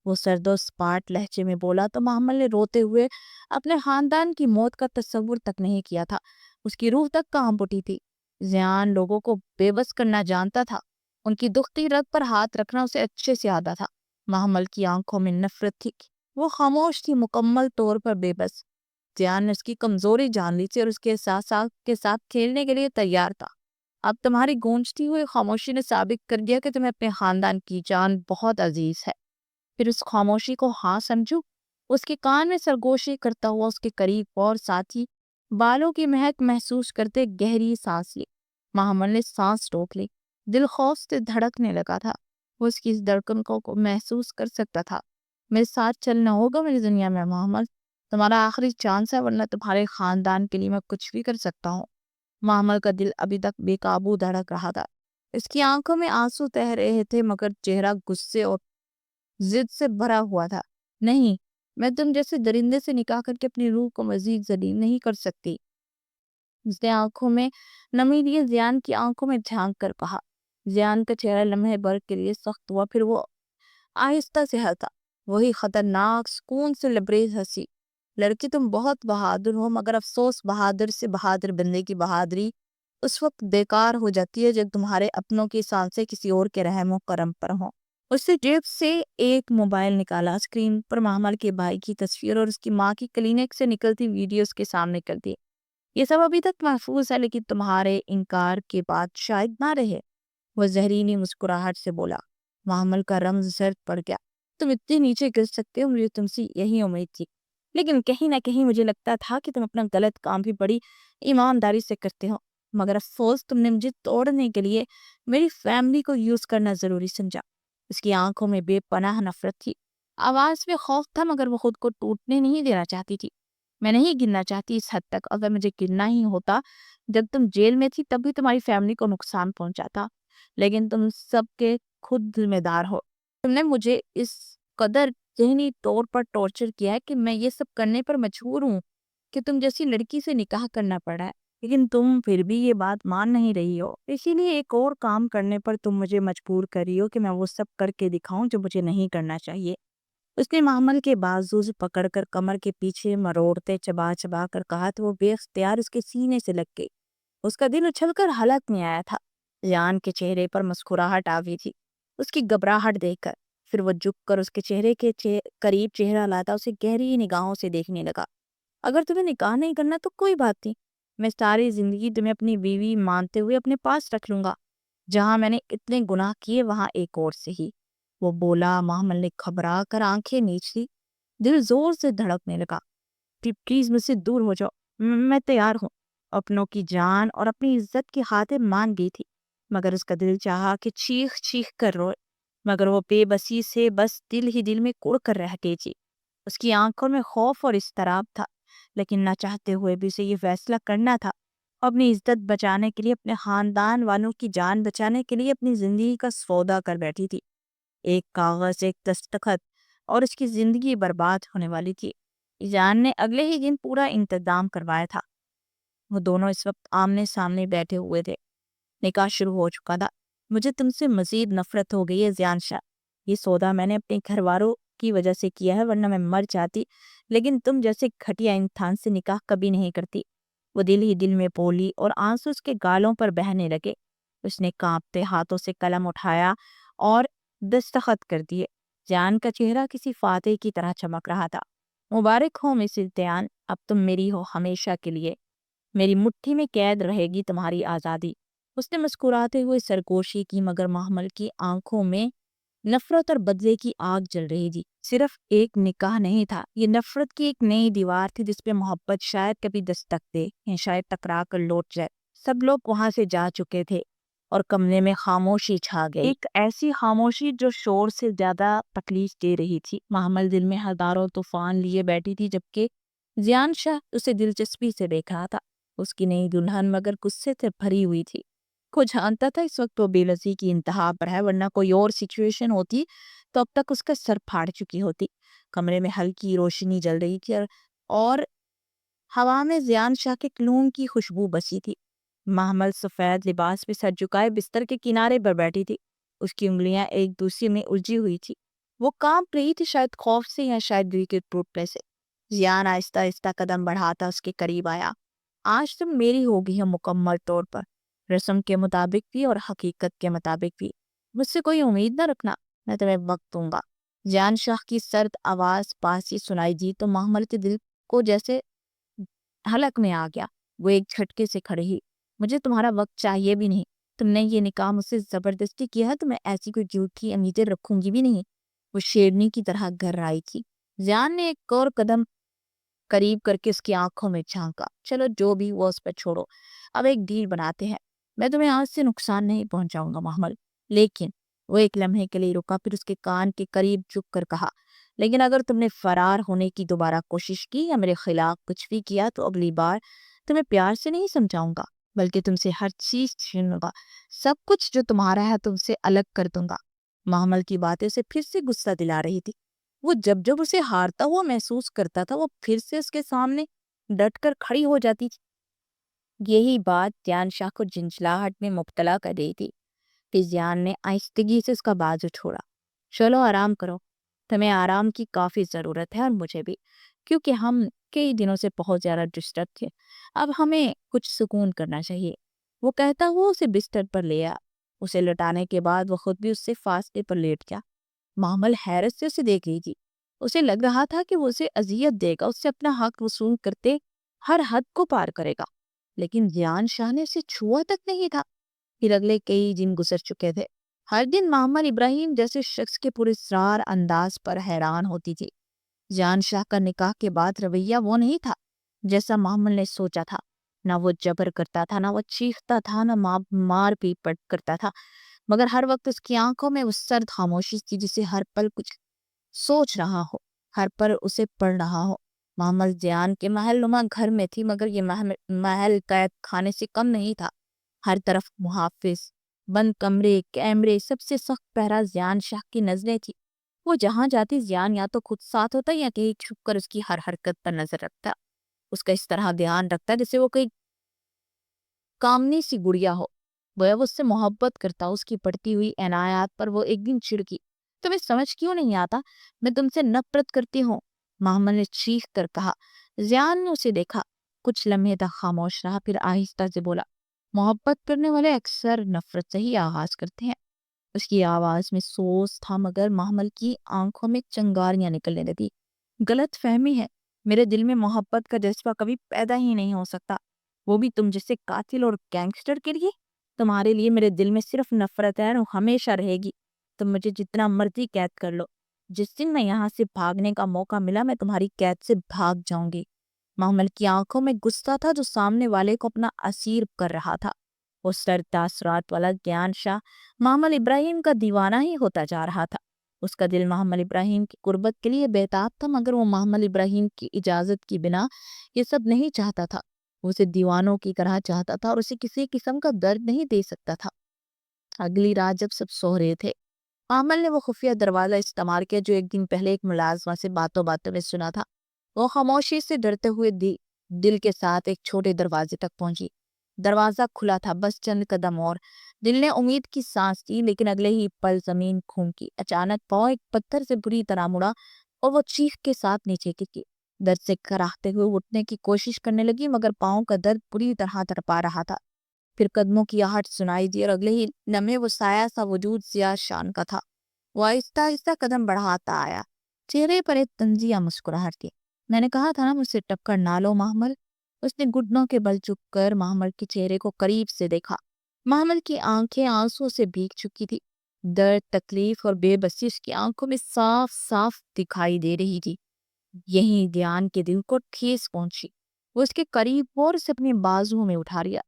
وہ سرد و سپاٹ لہجے میں بولا تو محمل نے روتے ہوئے اپنے خاندان کی موت کا تصور تک نہیں کیا تھا۔ اس کی روح تک کانپ اٹھی تھی۔ زیان لوگوں کو بے بس کرنا جانتا تھا، ان کی دکھتی رگ پر ہاتھ رکھنا اسے اچھے سے آتا تھا۔ محمل کی آنکھوں میں نفرت تھی، وہ خاموش تھی، مکمل طور پر بے بس۔ زیان نے اس کی کمزوری جان لی تھی اور اس کے ساتھ کھیلنے کے لیے تیار تھا۔ اب تمہاری گونجتی ہوئی خاموشی نے ثابت کر دیا کہ تمہیں اپنے خاندان کی جان بہت عزیز ہے۔ پھر اس خاموشی کو ہاں سمجھو۔ اس کے کان میں سرگوشی کرتا ہوا اس کے قریب اور ساتھ ہی بالوں کی مہک محسوس کرتے گہری سانس لی۔ محمل نے سانس روک لی، دل خوف سے دھڑکنے لگا تھا۔ وہ اس کی اس دھڑکن کو محسوس کر سکتا تھا۔ میرے ساتھ چلنا ہوگا میری دنیا میں محمل، تمہارا آخری چانس ہے، ورنہ تمہارے خاندان کے لیے میں کچھ بھی کر سکتا ہوں۔ محمل کا دل ابھی تک بے قابو دھڑک رہا تھا۔ اس کی آنکھوں میں آنسو تہ رہے تھے، مگر چہرہ غصے اور ضد سے بھرا ہوا تھا۔ نہیں، میں تم جیسے درندے سے نکاح کر کے اپنی روح کو مزید ذلیل نہیں کر سکتی۔ اس نے آنکھوں میں نمی لیے زیان کی آنکھوں میں جھانک کر کہا۔ زیان کا چہرہ لمحے بھر کے لیے سخت ہوا، پھر وہ آہستہ سے ہنسا، وہی خطرناک سکون سے لبریز ہنسی۔ لڑکی تم بہت بہادر ہو، مگر افسوس بہادر سے بہادر بندے کی بہادری اس وقت بیکار ہو جاتی ہے جب تمہارے اپنوں کی سانسیں کسی اور کے رحم و کرم پر ہوں۔ اس نے جیب سے ایک موبائل نکالا، اسکرین پر محمل کے بھائی کی تصویر اور اس کی ماں کی کلینک سے نکلتی ویڈیوز کے سامنے کر دی۔ یہ سب ابھی تک محفوظ ہے، لیکن تمہارے انکار کے بعد شاید نہ رہے۔ وہ زہرینی مسکراہٹ سے بولا۔ محمل کا رمز زرد پڑ گیا۔ تم اتنے نیچے گر سکتے ہو، مجھے تم سے یہی امید تھی، لیکن کہیں نہ کہیں مجھے لگتا تھا کہ تم اپنا غلط کام بھی بڑی ایمانداری سے کرتے ہو، مگر افسوس تم نے مجھے توڑنے کے لیے میری فیملی کو یوز کرنا ضروری سمجھا۔ اس کی آنکھوں میں بے پناہ نفرت تھی، آواز میں خوف تھا، مگر وہ خود کو ٹوٹنے نہیں دینا چاہتی تھی۔ میں نہیں گرنا چاہتی اس حد تک، اگر مجھے گرنا ہی ہوتا جب تم جیل میں تھی تب بھی تمہاری فیملی کو نقصان پہنچاتا، لیکن تم سب کے خود ذمہ دار ہو۔ تم نے مجھے اس قدر ذہنی طور پر ٹارچر کیا ہے کہ میں یہ سب کرنے پر مجبور ہوں کہ تم جیسی لڑکی سے نکاح کرنا پڑا ہے۔ لیکن تم پھر بھی یہ بات مان نہیں رہی ہو، اسی لیے ایک اور کام کرنے پر تم مجھے مجبور کر رہی ہو کہ میں وہ سب کر کے دکھاؤں جو مجھے نہیں کرنا چاہیے۔ اس نے محمل کے بازو سے پکڑ کر کمر کے پیچھے مروڑتے چبا چبا کر کہا تو وہ بے اختیار اس کے سینے سے لگ گئی۔ اس کا دل اچھل کر حلق میں آیا تھا۔ جان کے چہرے پر مسکراہٹ آ گئی تھی اس کی گھبراہٹ دیکھ کر۔ پھر وہ جھک کر اس کے چہرے کے قریب چہرہ لاتا اسے گہری نگاہوں سے دیکھنے لگا۔ اگر تمہیں نکاح نہیں کرنا تو کوئی بات نہیں، میں ساری زندگی تمہیں اپنی بیوی مانتے ہوئے اپنے پاس رکھ لوں گا۔ جہاں میں نے اتنے گناہ کیے وہاں ایک اور سے ہی، وہ بولا۔ محمل نے گھبرا کر آنکھیں نیچ لی، دل زور سے دھڑکنے لگا۔ پلیز مجھ سے دور ہو جاؤ، میں تیار ہوں۔ اپنوں کی جان اور اپنی عزت کی خاطر مان گئی تھی، مگر اس کا دل چاہا کہ چیخ چیخ کر روئے، مگر وہ بے بسی سے بس دل ہی دل میں کڑ کر رہ گئی تھی۔ اس کی آنکھوں میں خوف اور اضطراب تھا، لیکن نہ چاہتے ہوئے بھی اسے یہ فیصلہ کرنا تھا۔ اپنی عزت بچانے کے لیے، اپنے خاندان والوں کی جان بچانے کے لیے اپنی زندگی کا سودا کر بیٹھی تھی۔ ایک کاغذ، ایک دستخط اور اس کی زندگی برباد ہونے والی تھی۔ جان نے اگلے ہی دن پورا انتظام کروایا تھا۔ وہ دونوں اس وقت آمنے سامنے بیٹھے ہوئے تھے۔ نکاح شروع ہو چکا تھا۔ مجھے تم سے مزید نفرت ہو گئی ہے زیان شاہ، یہ سودا میں نے اپنے گھر والوں کی وجہ سے کیا ہے، ورنہ میں مر جاتی، لیکن تم جیسے گھٹیا انسان سے نکاح کبھی نہیں کرتی۔ وہ دل ہی دل میں بولی اور آنسو اس کے گالوں پر بہنے لگے۔ اس نے کانپتے ہاتھوں سے قلم اٹھایا اور دستخط کر دیے۔ جان کا چہرہ کسی فاتح کی طرح چمک رہا تھا۔ مبارک ہو مسز دیان، اب تم میری ہو ہمیشہ کے لیے، میری مٹھی میں قید رہے گی تمہاری آزادی۔ اس نے مسکراتے ہوئے سرگوشی کی، مگر محمل کی آنکھوں میں نفرت اور بدلے کی آگ جل رہی تھی۔ صرف ایک نکاح نہیں تھا، یہ نفرت کی ایک نئی دیوار تھی جس پہ محبت شاید کبھی دستک دے یا شاید ٹکرا کر لوٹ جائے۔ سب لوگ وہاں سے جا چکے تھے اور کمرے میں خاموشی چھا گئی، ایک ایسی خاموشی جو شور سے زیادہ تکلیف دے رہی تھی۔ محمل دل میں ہزاروں طوفان لیے بیٹھی تھی، جبکہ زیان شاہ اسے دلچسپی سے دیکھ رہا تھا۔ اس کی نئی دلہن مگر غصے سے بھری ہوئی تھی۔ وہ جانتا تھا اس وقت وہ بے لذی کی انتہا پر ہے، ورنہ کوئی اور سچویشن ہوتی تو اب تک اس کا سر پھاڑ چکی ہوتی۔ کمرے میں ہلکی روشنی جل رہی تھی اور ہوا میں زیان شاہ کے کلون کی خوشبو بسی تھی۔ محمل سفید لباس پہ سر جھکائے بستر کے کنارے پر بیٹھی تھی۔ اس کی انگلیاں ایک دوسرے میں الجھی ہوئی تھی، وہ کانپ رہی تھی، شاید خوف سے یا شاید دل کے ٹوٹنے سے۔ زیان آہستہ آہستہ قدم بڑھاتا اس کے قریب آیا۔ آج تم میری ہوگی ہے مکمل طور پر، رسم کے مطابق بھی اور حقیقت کے مطابق بھی۔ مجھ سے کوئی امید نہ رکھنا، میں تمہیں وقت دوں گا۔ زیان شاہ کی سرد آواز پاس ہی سنائی دی تو محمل کے دل کو جیسے حلق میں آ گیا۔ وہ ایک جھٹکے سے کھڑی ہوئی۔ مجھے تمہارا وقت چاہیے بھی نہیں، تم نے یہ نکاح مجھ سے زبردستی کیا ہے تو میں ایسی کوئی جھوٹی امیدیں رکھوں گی بھی نہیں۔ وہ شیرنی کی طرح گر آئی تھی۔ زیان نے ایک اور قدم قریب کر کے اس کی آنکھوں میں جھانکا۔ چلو جو بھی وہ اس پر چھوڑو، اب ایک ڈیل بناتے ہیں۔ میں تمہیں آج سے نقصان نہیں پہنچاؤں گا محمل، لیکن وہ ایک لمحے کے لیے رکا، پھر اس کے کان کے قریب جھک کر کہا، لیکن اگر تم نے فرار ہونے کی دوبارہ کوشش کی یا میرے خلاف کچھ بھی کیا تو اگلی بار تمہیں پیار سے نہیں سمجھاؤں گا، بلکہ تم سے ہر چیز چھین لوں گا، سب کچھ جو تمہارا ہے تم سے الگ کر دوں گا۔ محمل کی باتیں اسے پھر سے غصہ دلا رہی تھی۔ وہ جب جب اسے ہارتا ہوا محسوس کرتا تھا وہ پھر سے اس کے سامنے ڈٹ کر کھڑی ہو جاتی تھی۔ یہی بات زیان شاہ کو جھنجھلاہٹ میں مبتلا کر رہی تھی۔ پھر زیان نے آہستگی سے اس کا بازو چھوڑا۔ چلو آرام کرو، تمہیں آرام کی کافی ضرورت ہے اور مجھے بھی، کیونکہ ہم کئی دنوں سے بہت زیادہ ڈسٹرب تھے، اب ہمیں کچھ سکون کرنا چاہیے۔ وہ کہتا ہوا اسے بستر پر لے آیا۔ اسے لٹانے کے بعد وہ خود بھی اس سے فاصلے پر لیٹ گیا۔ محمل حیرت سے اسے دیکھ رہی تھی۔ اسے لگ رہا تھا کہ وہ اسے اذیت دے گا، اس سے اپنا حق وصول کرتے ہر حد کو پار کرے گا، لیکن زیان شاہ نے اسے چھوا تک نہیں تھا۔ پھر اگلے کئی دن گزر چکے تھے۔ ہر دن محمد ابراہیم جیسے شخص کے پراسرار انداز پر حیران ہوتی تھی۔ زیان شاہ کا نکاح کے بعد رویہ وہ نہیں تھا جیسا محمد نے سوچا تھا۔ نہ وہ جبر کرتا تھا، نہ وہ چیختا تھا، نہ مار پیٹ کرتا تھا، مگر ہر وقت اس کی آنکھوں میں وہ سرد خاموشی تھی جسے ہر پل کچھ سوچ رہا ہو، ہر پر اسے پڑھ رہا ہو۔ محمد زیان کے محل نما گھر میں تھی، مگر یہ محل قید خانے سے کم نہیں تھا۔ ہر طرف محافظ، بند کمرے، کیمرے، سب سے سخت پہرا زیان شاہ کی نظریں تھی۔ وہ جہاں جاتی زیان یا تو خود ساتھ ہوتا یا کہیں چھپ کر اس کی ہر حرکت پر نظر رکھتا، اس کا اس طرح دھیان رکھتا جیسے وہ کوئی کامنی سی گڑیا ہو، وہ اس سے محبت کرتا، اس کی پڑتی ہوئی عنایات پر وہ ایک دن چڑکی۔ تمہیں سمجھ کیوں نہیں آتا؟ میں تم سے نفرت کرتی ہوں، محمد نے چیخ کر کہا۔ زیان نے اسے دیکھا، کچھ لمحے تک خاموش رہا، پھر آہستہ سے بولا، محبت کرنے والے اکثر نفرت سے ہی آغاز کرتے ہیں۔ اس کی آواز میں سوز تھا، مگر محمل کی آنکھوں میں چنگاریاں نکلنے لگی۔ غلط فہمی ہے، میرے دل میں محبت کا جذبہ کبھی پیدا ہی نہیں ہو سکتا، وہ بھی تم جیسے قاتل اور گینگسٹر کے لیے۔ تمہارے لیے میرے دل میں صرف نفرت ہے اور ہمیشہ رہے گی۔ تم مجھے جتنا مرضی قید کر لو، جس دن میں یہاں سے بھاگنے کا موقع ملا میں تمہاری قید سے بھاگ جاؤں گی۔ محمل کی آنکھوں میں غصہ تھا جو سامنے والے کو اپنا اسیر کر رہا تھا۔ وہ سر تاثرات والا گیان شاہ محمل ابراہیم کا دیوانہ ہی ہوتا جا رہا تھا۔ اس کا دل محمل ابراہیم کی قربت کے لیے بےتاب تھا، مگر وہ محمل ابراہیم کی اجازت کی بنا یہ سب نہیں چاہتا تھا۔ وہ اسے دیوانوں کی طرح چاہتا تھا اور اسے کسی قسم کا درد نہیں دے سکتا تھا۔ اگلی رات جب سب سو رہے تھے، محمل نے وہ خفیہ دروازہ استعمال کیا جو ایک دن پہلے ایک ملازمہ سے باتوں باتوں میں سنا تھا۔ وہ خاموشی سے ڈرتے ہوئے دل کے ساتھ ایک چھوٹے دروازے تک پہنچی۔ دروازہ کھلا تھا، بس چند قدم اور۔ دل نے امید کی سانس لی، لیکن اگلے ہی پل زمین کھونکی۔ اچانک پاؤں ایک پتھر سے بری طرح مڑا اور وہ چیخ کے ساتھ نیچے گری۔ درد سے کراہتے ہوئے اٹھنے کی کوشش کرنے لگی، مگر پاؤں کا درد بری طرح تڑپا رہا تھا۔ پھر قدموں کی آہٹ سنائی دی اور اگلے ہی لمحے وہ سایہ سا وجود زیاد شان کا تھا۔ وہ آہستہ آہستہ قدم بڑھاتا آیا، چہرے پر ایک طنزیہ مسکراہٹ تھی۔ میں نے کہا تھا نا مجھ سے ٹکر نہ لو محمل۔ اس نے گھٹنوں کے بل جھک کر محمل کے چہرے کو قریب سے دیکھا۔ محمل کی آنکھیں آنسوں سے بھیگ چکی تھی۔ درد، تکلیف اور بے بسی اس کی آنکھوں میں صاف صاف دکھائی دے رہی تھی۔ یہیں دیان کے دل کو ٹھیس پہنچی۔ وہ اس کے قریب ہو اور اسے اپنے بازوؤں میں اٹھا لیا۔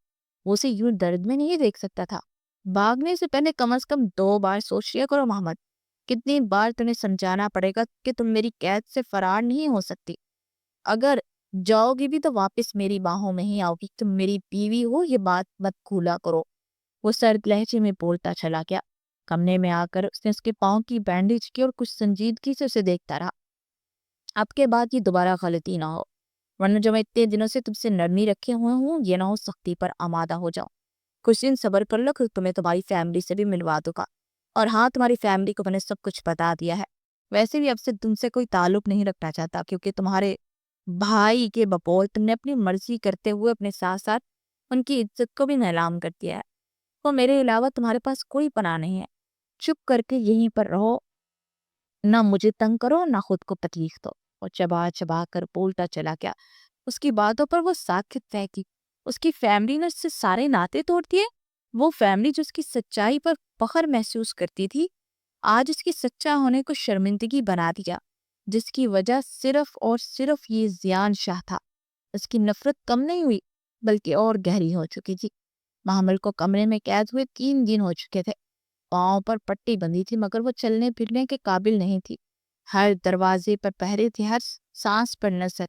وہ اسے یوں درد میں نہیں دیکھ سکتا تھا۔ بھاگنے سے پہلے کم از کم 2 بار سوچ لیا کرو محمد، کتنی بار تمہیں سمجھانا پڑے گا کہ تم میری قید سے فرار نہیں ہو سکتی۔ اگر جاؤ گی بھی تو واپس میری باہوں میں ہی آؤ گی۔ تم میری بیوی ہو، یہ بات مت بھولا کرو۔ وہ سرد لہجے میں بولتا چلا گیا۔ کمرے میں آ کر اس نے اس کے پاؤں کی بینڈیج کی اور کچھ سنجیدگی سے اسے دیکھتا رہا۔ اب کے بعد یہ دوبارہ غلطی نہ ہو، ورنہ جو میں اتنے دنوں سے تم سے نرمی رکھے ہوئے ہوں، یہ نہ ہو سختی پر آمادہ ہو جاؤ۔ کچھ دن صبر کر لو، کہ تمہیں تمہاری فیملی سے بھی ملوا دوں گا۔ اور ہاں، تمہاری فیملی کو میں نے سب کچھ بتا دیا ہے۔ ویسے بھی اب سے تم سے کوئی تعلق نہیں رکھنا چاہتا، کیونکہ تمہارے بھائی کے بقول تم نے اپنی مرضی کرتے ہوئے اپنے ساتھ ساتھ ان کی عزت کو بھی نیلام کر دیا ہے۔ وہ میرے علاوہ تمہارے پاس کوئی پناہ نہیں ہے۔ چپ کر کے یہیں پر رہو، نہ مجھے تنگ کرو نہ خود کو تکلیف دو۔ اور چبا چبا کر بولتا چلا گیا۔ اس کی باتوں پر وہ ساکت رہ گئی۔ اس کی فیملی نے اس سے سارے ناطے توڑ دیے۔ وہ فیملی جو اس کی سچائی پر فخر محسوس کرتی تھی، آج اس کی سچا ہونے کو شرمندگی بنا دیا، جس کی وجہ صرف اور صرف یہ زیان شاہ تھا۔ اس کی نفرت کم نہیں ہوئی، بلکہ اور گہری ہو چکی تھی۔ محمل کو کمرے میں قید ہوئے 3 دن ہو چکے تھے۔ پاؤں پر پٹی بندھی تھی، مگر وہ چلنے پھرنے کے قابل نہیں تھی۔ ہر دروازے پر پہرے تھے، ہر سانس پر نظر،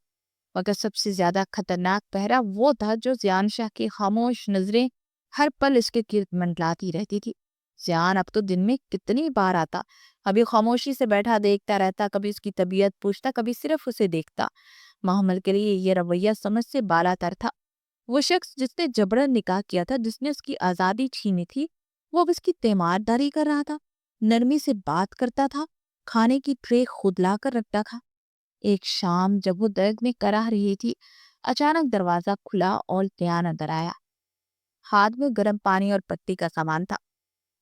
مگر سب سے زیادہ خطرناک پہرا وہ تھا جو زیان شاہ کی خاموش نظریں ہر پل اس کے گرد منڈلاتی رہتی تھی۔ زیان اب تو دن میں کتنی بار آتا، کبھی خاموشی سے بیٹھا دیکھتا رہتا، کبھی اس کی طبیعت پوچھتا، کبھی صرف اسے دیکھتا۔ محمل کے لیے یہ رویہ سمجھ سے بالا تر تھا۔ وہ شخص جس نے جبرن نکاح کیا تھا، جس نے اس کی آزادی چھینی تھی، وہ اب اس کی تیمارداری کر رہا تھا، نرمی سے بات کرتا تھا، کھانے کی ٹرے خود لا کر رکھتا تھا۔ ایک شام جب وہ درد میں کراہ رہی تھی، اچانک دروازہ کھلا اور دیان اندر آیا۔ ہاتھ میں گرم پانی اور پتی کا سامان تھا۔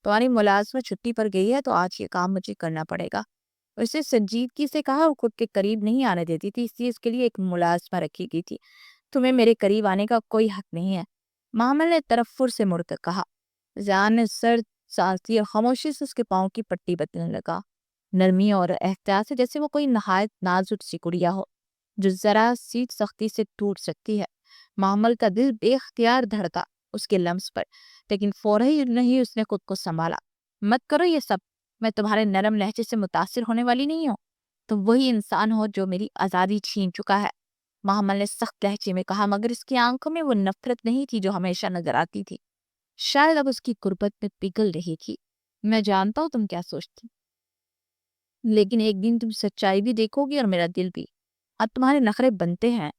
تمہاری ملازمہ چھٹی پر گئی ہے تو آج یہ کام مجھے کرنا پڑے گا۔ اسے سنجیدگی سے کہا، وہ خود کے قریب نہیں آنے دیتی تھی، اس لیے اس کے لیے ایک ملازمہ رکھی گئی تھی۔ تمہیں میرے قریب آنے کا کوئی حق نہیں ہے، محمل نے ترفر سے مڑ کر کہا۔ زیان نے سر سانس لی اور خاموشی سے اس کے پاؤں کی پٹی بدلنے لگا، نرمی اور احتیاط سے، جیسے وہ کوئی نہایت نازک سی گڑیا ہو جو ذرا سی سختی سے ٹوٹ سکتی ہے۔ محمل کا دل بے اختیار دھڑکا اس کے لمس پر، لیکن فوراً ہی نہیں اس نے خود کو سنبھالا۔ مت کرو یہ سب، میں تمہارے نرم لہجے سے متاثر ہونے والی نہیں ہوں۔ تم وہی انسان ہو جو میری آزادی چھین چکا ہے، محمل نے سخت لہجے میں کہا، مگر اس کی آنکھوں میں وہ نفرت نہیں تھی جو ہمیشہ نظر آتی تھی، شاید اب اس کی غربت میں پگھل رہی تھی۔ میں جانتا ہوں تم کیا سوچتی، لیکن ایک دن تم سچائی بھی دیکھو گی اور میرا دل بھی۔ اب تمہارے نخرے بنتے ہیں،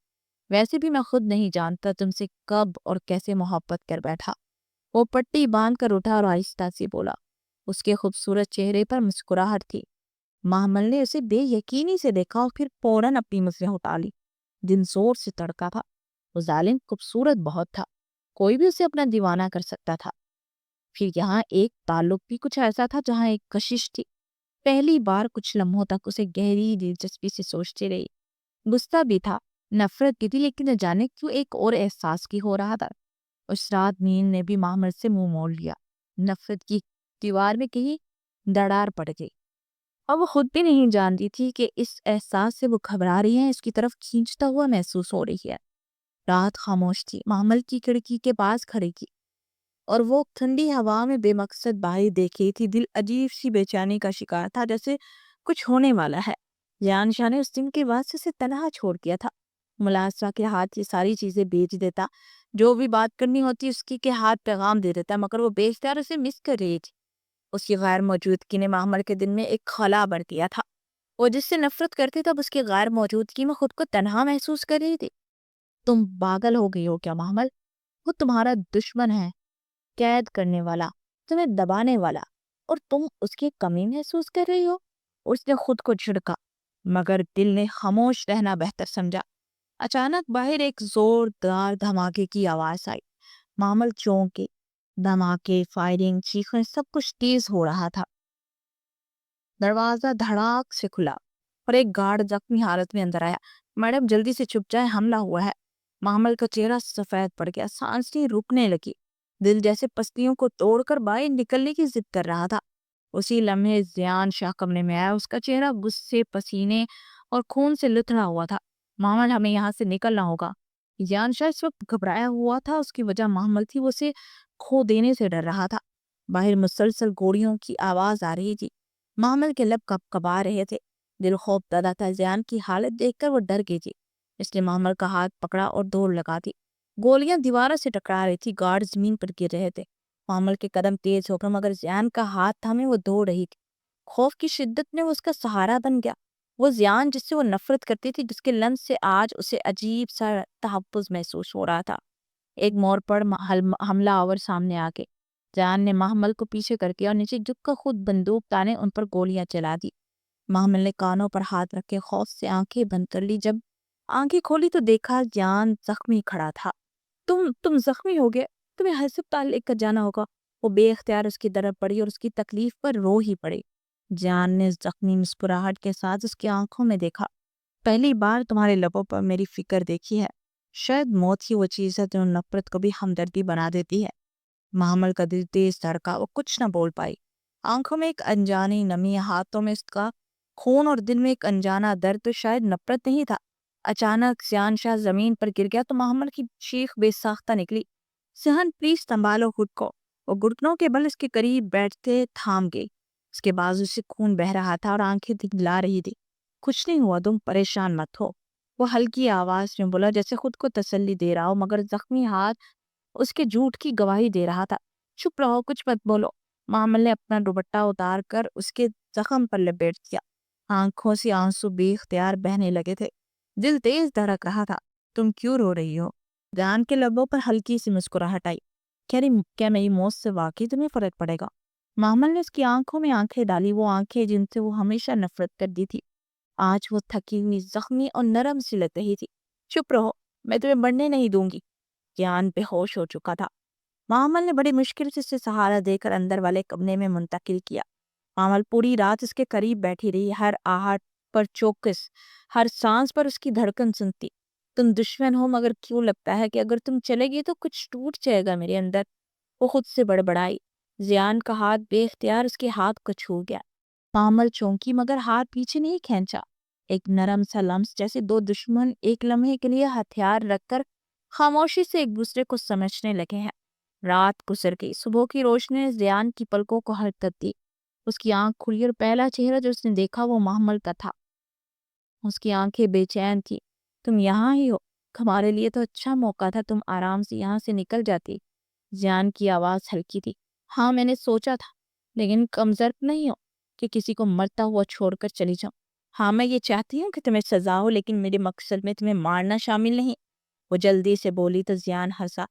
ویسے بھی میں خود نہیں جانتا تم سے کب اور کیسے محبت کر بیٹھا۔ وہ پٹی باندھ کر اٹھا اور آہستہ سے بولا۔ اس کے خوبصورت چہرے پر مسکراہٹ تھی۔ محمل نے اسے بے یقینی سے دیکھا اور پھر فوراً اپنی نظریں ہٹا لی۔ دن زور سے تڑکا تھا۔ وہ ظالم خوبصورت بہت تھا، کوئی بھی اسے اپنا دیوانہ کر سکتا تھا۔ پھر یہاں ایک تعلق بھی کچھ ایسا تھا جہاں ایک کشش تھی۔ پہلی بار کچھ لمحوں تک اسے گہری دلچسپی سے سوچتی رہی۔ غصہ بھی تھا، نفرت بھی تھی، لیکن نہ جانے کیوں ایک اور احساس کی ہو رہا تھا۔ اس رات نیند نے بھی معمر سے منہ موڑ لیا۔ نفرت کی دیوار میں کہیں دراڑ پڑ گئی اور وہ خود بھی نہیں جانتی تھی کہ اس احساس سے وہ گھبرا رہی ہے، اس کی طرف کھینچتا ہوا محسوس ہو رہی ہے۔ رات خاموش تھی۔ معمل کی کھڑکی کے پاس کھڑی کی اور وہ ٹھنڈی ہوا میں بے مقصد باہر دیکھ رہی تھی۔ دل عجیب سی بے چینی کا شکار تھا، جیسے کچھ ہونے والا ہے۔ جان شاہ نے اس دن کے بعد سے اسے تنہا چھوڑ دیا تھا۔ ملازمہ کے ہاتھ یہ ساری چیزیں بیچ دیتا، جو بھی بات کرنی ہوتی اس کی کے ہاتھ پیغام دے دیتا، مگر وہ بے اختیار اسے مس کر رہی تھی۔ اس کی غیر موجودگی نے معمر کے دل میں ایک خلا بھر دیا تھا۔ وہ جس سے نفرت کرتی تب اس کی غیر موجودگی میں خود کو تنہا محسوس کر رہی تھی۔ تم پاگل ہو گئی ہو کیا معمل؟ وہ تمہارا دشمن ہے، قید کرنے والا، تمہیں دبانے والا، اور تم اس کی کمی محسوس کر رہی ہو۔ اس نے خود کو جھڑکا، مگر دل نے خاموش رہنا بہتر سمجھا۔ اچانک باہر ایک زوردار دھماکے کی آواز آئی۔ معمل چونکے، دھماکے، فائرنگ، چیخیں، سب کچھ تیز ہو رہا تھا۔ دروازہ دھڑاک سے کھلا اور ایک گارڈ زخمی حالت میں اندر آیا۔ میڈم جلدی سے چھپ جائے، حملہ ہوا ہے۔ معمل کا چہرہ سفید پڑ گیا، سانسیں رکنے لگی۔ دل جیسے پسلیوں کو توڑ کر باہر نکلنے کی ضد کر رہا تھا۔ اسی لمحے زیان شاہ کمرے میں آیا۔ اس کا چہرہ غصے، پسینے اور خون سے لتھڑا ہوا تھا۔ معمل، ہمیں یہاں سے نکلنا ہوگا۔ زیان شاہ اس وقت گھبرایا ہوا تھا۔ اس کی وجہ معمل تھی، وہ اسے کھو دینے سے ڈر رہا تھا۔ باہر مسلسل گولیوں کی آواز آ رہی تھی۔ معمل کے لب کب کبا رہے تھے، دل خوف زدہ تھا۔ زیان کی حالت دیکھ کر وہ ڈر گئی تھی، اس نے معمل کا ہاتھ پکڑا اور دوڑ لگا دی۔ گولیاں دیواروں سے ٹکرا رہی تھی، گارڈ زمین پر گر رہے تھے۔ معمل کے قدم تیز ہو گئے، مگر زیان کا ہاتھ تھامے وہ دوڑ رہی تھی۔ خوف کی شدت میں وہ اس کا سہارا بن گیا۔ وہ زیان جس سے وہ نفرت کرتی تھی، جس کے لمس سے آج اسے عجیب سا تحفظ محسوس ہو رہا تھا۔ ایک موڑ پر حملہ آور سامنے آ کے زیان نے محمل کو پیچھے کر کے اور نیچے جھک کر خود بندوق تانے ان پر گولیاں چلا دی۔ محمل نے کانوں پر ہاتھ رکھے، خوف سے آنکھیں بند کر لی۔ جب آنکھیں کھولی تو دیکھا زیان زخمی کھڑا تھا۔ تم زخمی ہو گئے، تمہیں ہسپتال لے کر جانا ہوگا۔ وہ بے اختیار اس کی طرف پڑی اور اس کی تکلیف پر رو ہی پڑی۔ زیان نے زخمی مسکراہٹ کے ساتھ اس کی آنکھوں میں دیکھا۔ پہلی بار تمہارے لبوں پر میری فکر دیکھی ہے۔ شاید موت ہی وہ چیز ہے جو نفرت کو بھی ہمدردی بنا دیتی ہے۔ محمل کا دل تیز دھڑکا، وہ کچھ نہ بول پائی۔ آنکھوں میں ایک انجانی نمی، ہاتھوں میں اس کا خون اور دل میں ایک انجانا درد، تو شاید نفرت نہیں تھا۔ اچانک زیان شاہ زمین پر گر گیا تو محمل کی چیخ بے ساختہ نکلی، سہن پلیز سنبھالو خود کو۔ وہ گھٹنوں کے بل اس کے قریب بیٹھتے تھام گئی۔ اس کے بازو سے خون بہہ رہا تھا اور آنکھیں دکھلا رہی تھی۔ کچھ نہیں ہوا، تم پریشان مت ہو، وہ ہلکی آواز میں بولا، جیسے خود کو تسلی دے رہا ہو، مگر زخمی ہاتھ اس کے جھوٹ کی گواہی دے رہا تھا۔ چپ رہو، کچھ مت بولو۔ محمل نے اپنا دوپٹہ اتار کر اس کے زخم پر لپیٹ دیا۔ آنکھوں سے آنسو بے اختیار بہنے لگے تھے، دل تیز دھڑک رہا تھا۔ تم کیوں رو رہی ہو؟ جان کے لبوں پر ہلکی سی مسکراہٹ آئی۔ کیا میری موت سے واقعی تمہیں فرق پڑے گا؟ محمل نے اس کی آنکھوں میں آنکھیں ڈالی، وہ آنکھیں جن سے وہ ہمیشہ نفرت کرتی تھی۔ آج وہ تھکی ہوئی، زخمی اور نرم سی لگ رہی تھی۔ چپ رہو، میں تمہیں مرنے نہیں دوں گی۔ جان بے ہوش ہو چکا تھا۔ محمل نے بڑی مشکل سے اسے سہارا دے کر اندر والے کمرے میں منتقل کیا۔ محمل پوری رات اس کے قریب بیٹھی رہی، ہر آہٹ پر چوکس، ہر سانس پر اس کی دھڑکن سنتی۔ تم دشمن ہو، مگر کیوں لگتا ہے کہ اگر تم چلے گی تو کچھ ٹوٹ جائے گا میرے اندر، وہ خود سے بڑبڑائی۔ زیان کا ہاتھ بے اختیار اس کے ہاتھ کو چھو گیا۔ محمل چونکی، مگر ہاتھ پیچھے نہیں کھینچا۔ ایک نرم سا لمس، جیسے دو دشمن ایک لمحے کے لیے ہتھیار رکھ کر خاموشی سے ایک دوسرے کو سمجھنے لگے ہیں۔ رات گزر گئی، صبح کی روشنی نے زیان کی پلکوں کو حرکت دی۔ اس کی آنکھ کھلی اور پہلا چہرہ جو اس نے دیکھا وہ محمل کا تھا۔ اس کی آنکھیں بے چین تھی۔ تم یہاں ہی ہو؟ ہمارے لیے تو اچھا موقع تھا، تم آرام سے یہاں سے نکل جاتی۔ زیان کی آواز ہلکی تھی۔ ہاں، میں نے سوچا تھا، لیکن کمزرک نہیں ہو کہ کسی کو مرتا ہوا چھوڑ کر چلی جاؤں۔ ہاں، میں یہ چاہتی ہوں کہ تمہیں سزا ہو، لیکن میرے مقصد میں تمہیں مارنا شامل نہیں۔ وہ جلدی سے بولی تو زیان ہنسا،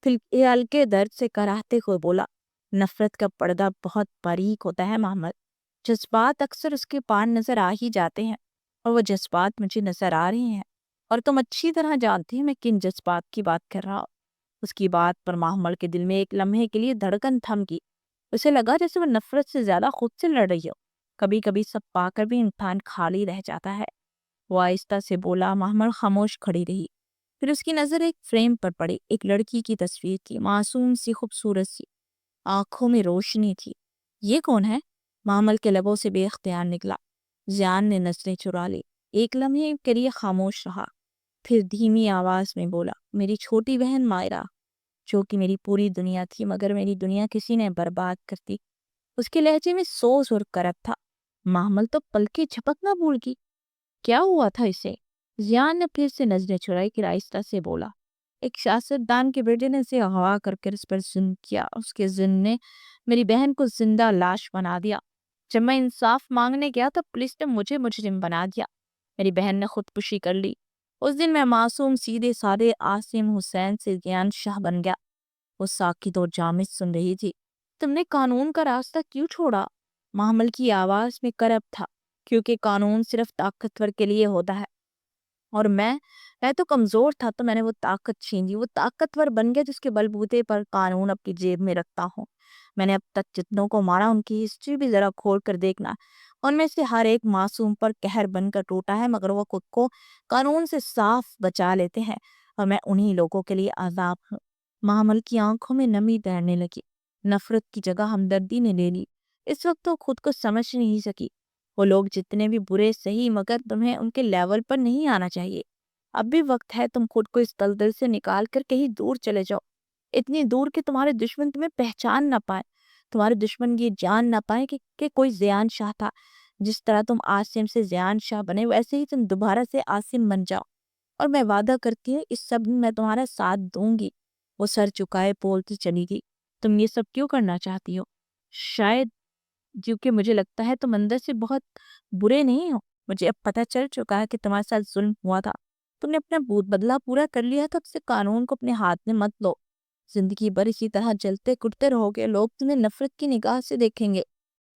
پھر ہلکے درد سے کراہتے ہوئے بولا، نفرت کا پردہ بہت باریک ہوتا ہے محمد، جذبات اکثر اس کے پار نظر آ ہی جاتے ہیں، اور وہ جذبات مجھے نظر آ رہے ہیں، اور تم اچھی طرح جانتی ہیں میں کن جذبات کی بات کر رہا ہوں۔ اس کی بات پر محمل کے دل میں ایک لمحے کے لیے دھڑکن تھم گئی۔ اسے لگا جیسے وہ نفرت سے زیادہ خود سے لڑ رہی ہو۔ کبھی کبھی سب پا کر بھی انسان خالی رہ جاتا ہے۔ وہ آہستہ سے بولا۔ محمل خاموش کھڑی رہی۔ پھر اس کی نظر ایک فریم پر پڑی، ایک لڑکی کی تصویر تھی، معصوم سی، خوبصورت سی، آنکھوں میں روشنی تھی۔ یہ کون ہے؟ محمل کے لبوں سے بے اختیار نکلا۔ زیان نے نظریں چرا لی، ایک لمحے کے لیے خاموش رہا، پھر دھیمی آواز میں بولا، میری چھوٹی بہن مائرہ، جو کہ میری پوری دنیا تھی، مگر میری دنیا کسی نے برباد کر دی۔ اس کے لہجے میں سوز اور کرب تھا۔ محمل تو پلکیں جھپکنا بھول گئی۔ کیا ہوا تھا اسے؟ زیان نے پھر سے نظریں چرائی، پھر آہستہ سے بولا، ایک سیاستدان کے بیٹے نے اسے اغوا کر اس پر ظلم کیا۔ اس کے ظلم نے میری بہن کو زندہ لاش بنا دیا۔ جب میں انصاف مانگنے گیا تو پولیس نے مجھے مجرم بنا دیا۔ میری بہن نے خودکشی کر لی۔ اس دن میں معصوم سیدھے سادے عاصم حسین سے زیان شاہ بن گیا۔ وہ ساکت اور جامد سن رہی تھی۔ تم نے قانون کا راستہ کیوں چھوڑا؟ محمل کی آواز میں کرب تھا، کیونکہ قانون صرف طاقتور کے لیے ہوتا ہے، اور میں تو کمزور تھا تو میں نے وہ طاقت چھین لی۔ وہ طاقتور بن گیا جس کے بلبوتے پر قانون اپنی جیب میں رکھتا ہوں۔ میں نے اب تک جتنوں کو مارا ان کی ہسٹری بھی ذرا کھول کر دیکھنا، ان میں سے ہر ایک معصوم پر قہر بن کر ٹوٹا ہے، مگر وہ خود کو قانون سے صاف بچا لیتے ہیں، اور میں انہی لوگوں کے لیے عذاب ہوں۔ محمل کی آنکھوں میں نمی تیرنے لگی۔ نفرت کی جگہ ہمدردی نے لے لی۔ اس وقت وہ خود کو سمجھ نہیں سکی۔ وہ لوگ جتنے بھی برے صحیح، مگر تمہیں ان کے لیول پر نہیں آنا چاہیے۔ اب بھی وقت ہے، تم خود کو اس دلدل سے نکال کر کہیں دور چلے جاؤ، اتنی دور کہ تمہارے دشمن تمہیں پہچان نہ پائے، تمہارے دشمن یہ جان نہ پائے کہ کوئی زیان شاہ تھا۔ جس طرح تم عاصم سے زیان شاہ بنے، ویسے ہی تم دوبارہ سے عاصم بن جاؤ، اور میں وعدہ کرتی ہوں اس سب میں تمہارا ساتھ دوں گی۔ وہ سر چکائے بولتی چلی گئی، تم یہ سب کیوں کرنا چاہتی ہو؟ شاید کیونکہ مجھے لگتا ہے تم اندر سے بہت برے نہیں ہو۔ مجھے اب پتہ چل چکا ہے کہ تمہارے ساتھ ظلم ہوا تھا، تم نے اپنا بدلہ پورا کر لیا، تو اب سے قانون کو اپنے ہاتھ میں مت لو۔ زندگی بھر اسی طرح جلتے کٹتے رہو گے، لوگ تمہیں نفرت کی نگاہ سے دیکھیں گے۔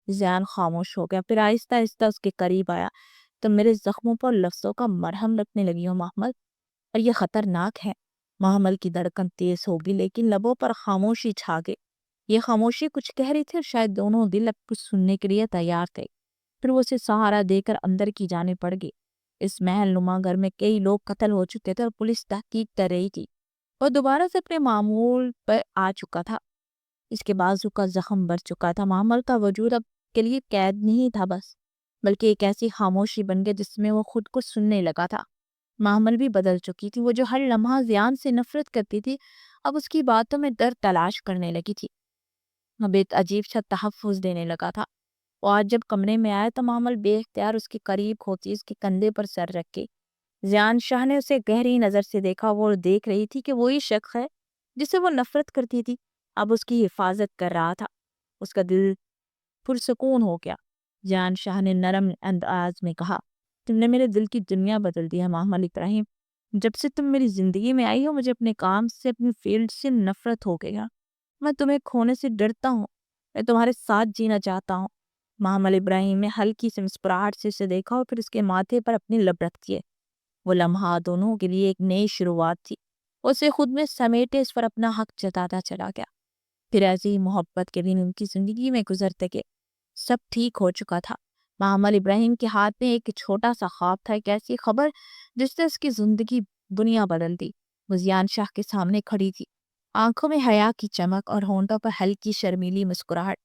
زیان خاموش ہو گیا، پھر آہستہ آہستہ اس کے قریب آیا۔ تم میرے زخموں پر لفظوں کا مرہم رکھنے لگی ہو محمل، اور یہ خطرناک ہے۔ محمل کی دھڑکن تیز ہوگی، لیکن لبوں پر خاموشی چھا گئی۔ یہ خاموشی کچھ کہہ رہی تھی، اور شاید دونوں دل اب کچھ سننے کے لیے تیار تھے۔ پھر وہ اسے سہارا دے کر اندر کی جانب بڑھ گئی۔ اس محل نما گھر میں کئی لوگ قتل ہو چکے تھے، اور پولیس تحقیق کر رہی تھی۔ وہ دوبارہ سے اپنے معمول پر آ چکا تھا۔ اس کے بازو کا زخم بڑھ چکا تھا۔ محمل کا وجود اب کے لیے قید نہیں تھا بس، بلکہ ایک ایسی خاموشی بن گیا جس میں وہ خود کو سننے لگا تھا۔ محمل بھی بدل چکی تھی۔ وہ جو ہر لمحہ زیان سے نفرت کرتی تھی، اب اس کی باتوں میں درد تلاش کرنے لگی تھی، اب ایک عجیب سا تحفظ دینے لگا تھا۔ وہ آج جب کمرے میں آیا تو محمل بے اختیار اس کے قریب کھوتی، اس کے کندھے پر سر رکھ کے۔ زیان شاہ نے اسے گہری نظر سے دیکھا۔ وہ دیکھ رہی تھی کہ وہی شخص ہے جسے وہ نفرت کرتی تھی، اب اس کی حفاظت کر رہا تھا۔ اس کا دل پرسکون ہو گیا۔ زیان شاہ نے نرم انداز میں کہا، تم نے میرے دل کی دنیا بدل دی ہے محمل ابراہیم۔ جب سے تم میری زندگی میں آئی ہو، مجھے اپنے کام سے، اپنی فیلڈ سے نفرت ہو گیا۔ میں تمہیں کھونے سے ڈرتا ہوں، میں تمہارے ساتھ جینا چاہتا ہوں۔ محمل ابراہیم نے ہلکی سی مسکراہٹ سے اسے دیکھا، اور پھر اس کے ماتھے پر اپنی لب رکھ دیے۔ وہ لمحہ دونوں کے لیے ایک نئی شروعات تھی۔ وہ اسے خود میں سمیٹے اس پر اپنا حق جتاتا چلا گیا۔ پھر ایسی محبت کے دن ان کی زندگی میں گزرتے گئے۔ سب ٹھیک ہو چکا تھا۔ محمل ابراہیم کے ہاتھ میں ایک چھوٹا سا خواب تھا، ایک ایسی خبر جس نے اس کی زندگی دنیا بدل دی۔ وہ زیان شاہ کے سامنے کھڑی تھی، آنکھوں میں حیا کی چمک اور ہونٹوں پر ہلکی شرمیلی مسکراہٹ۔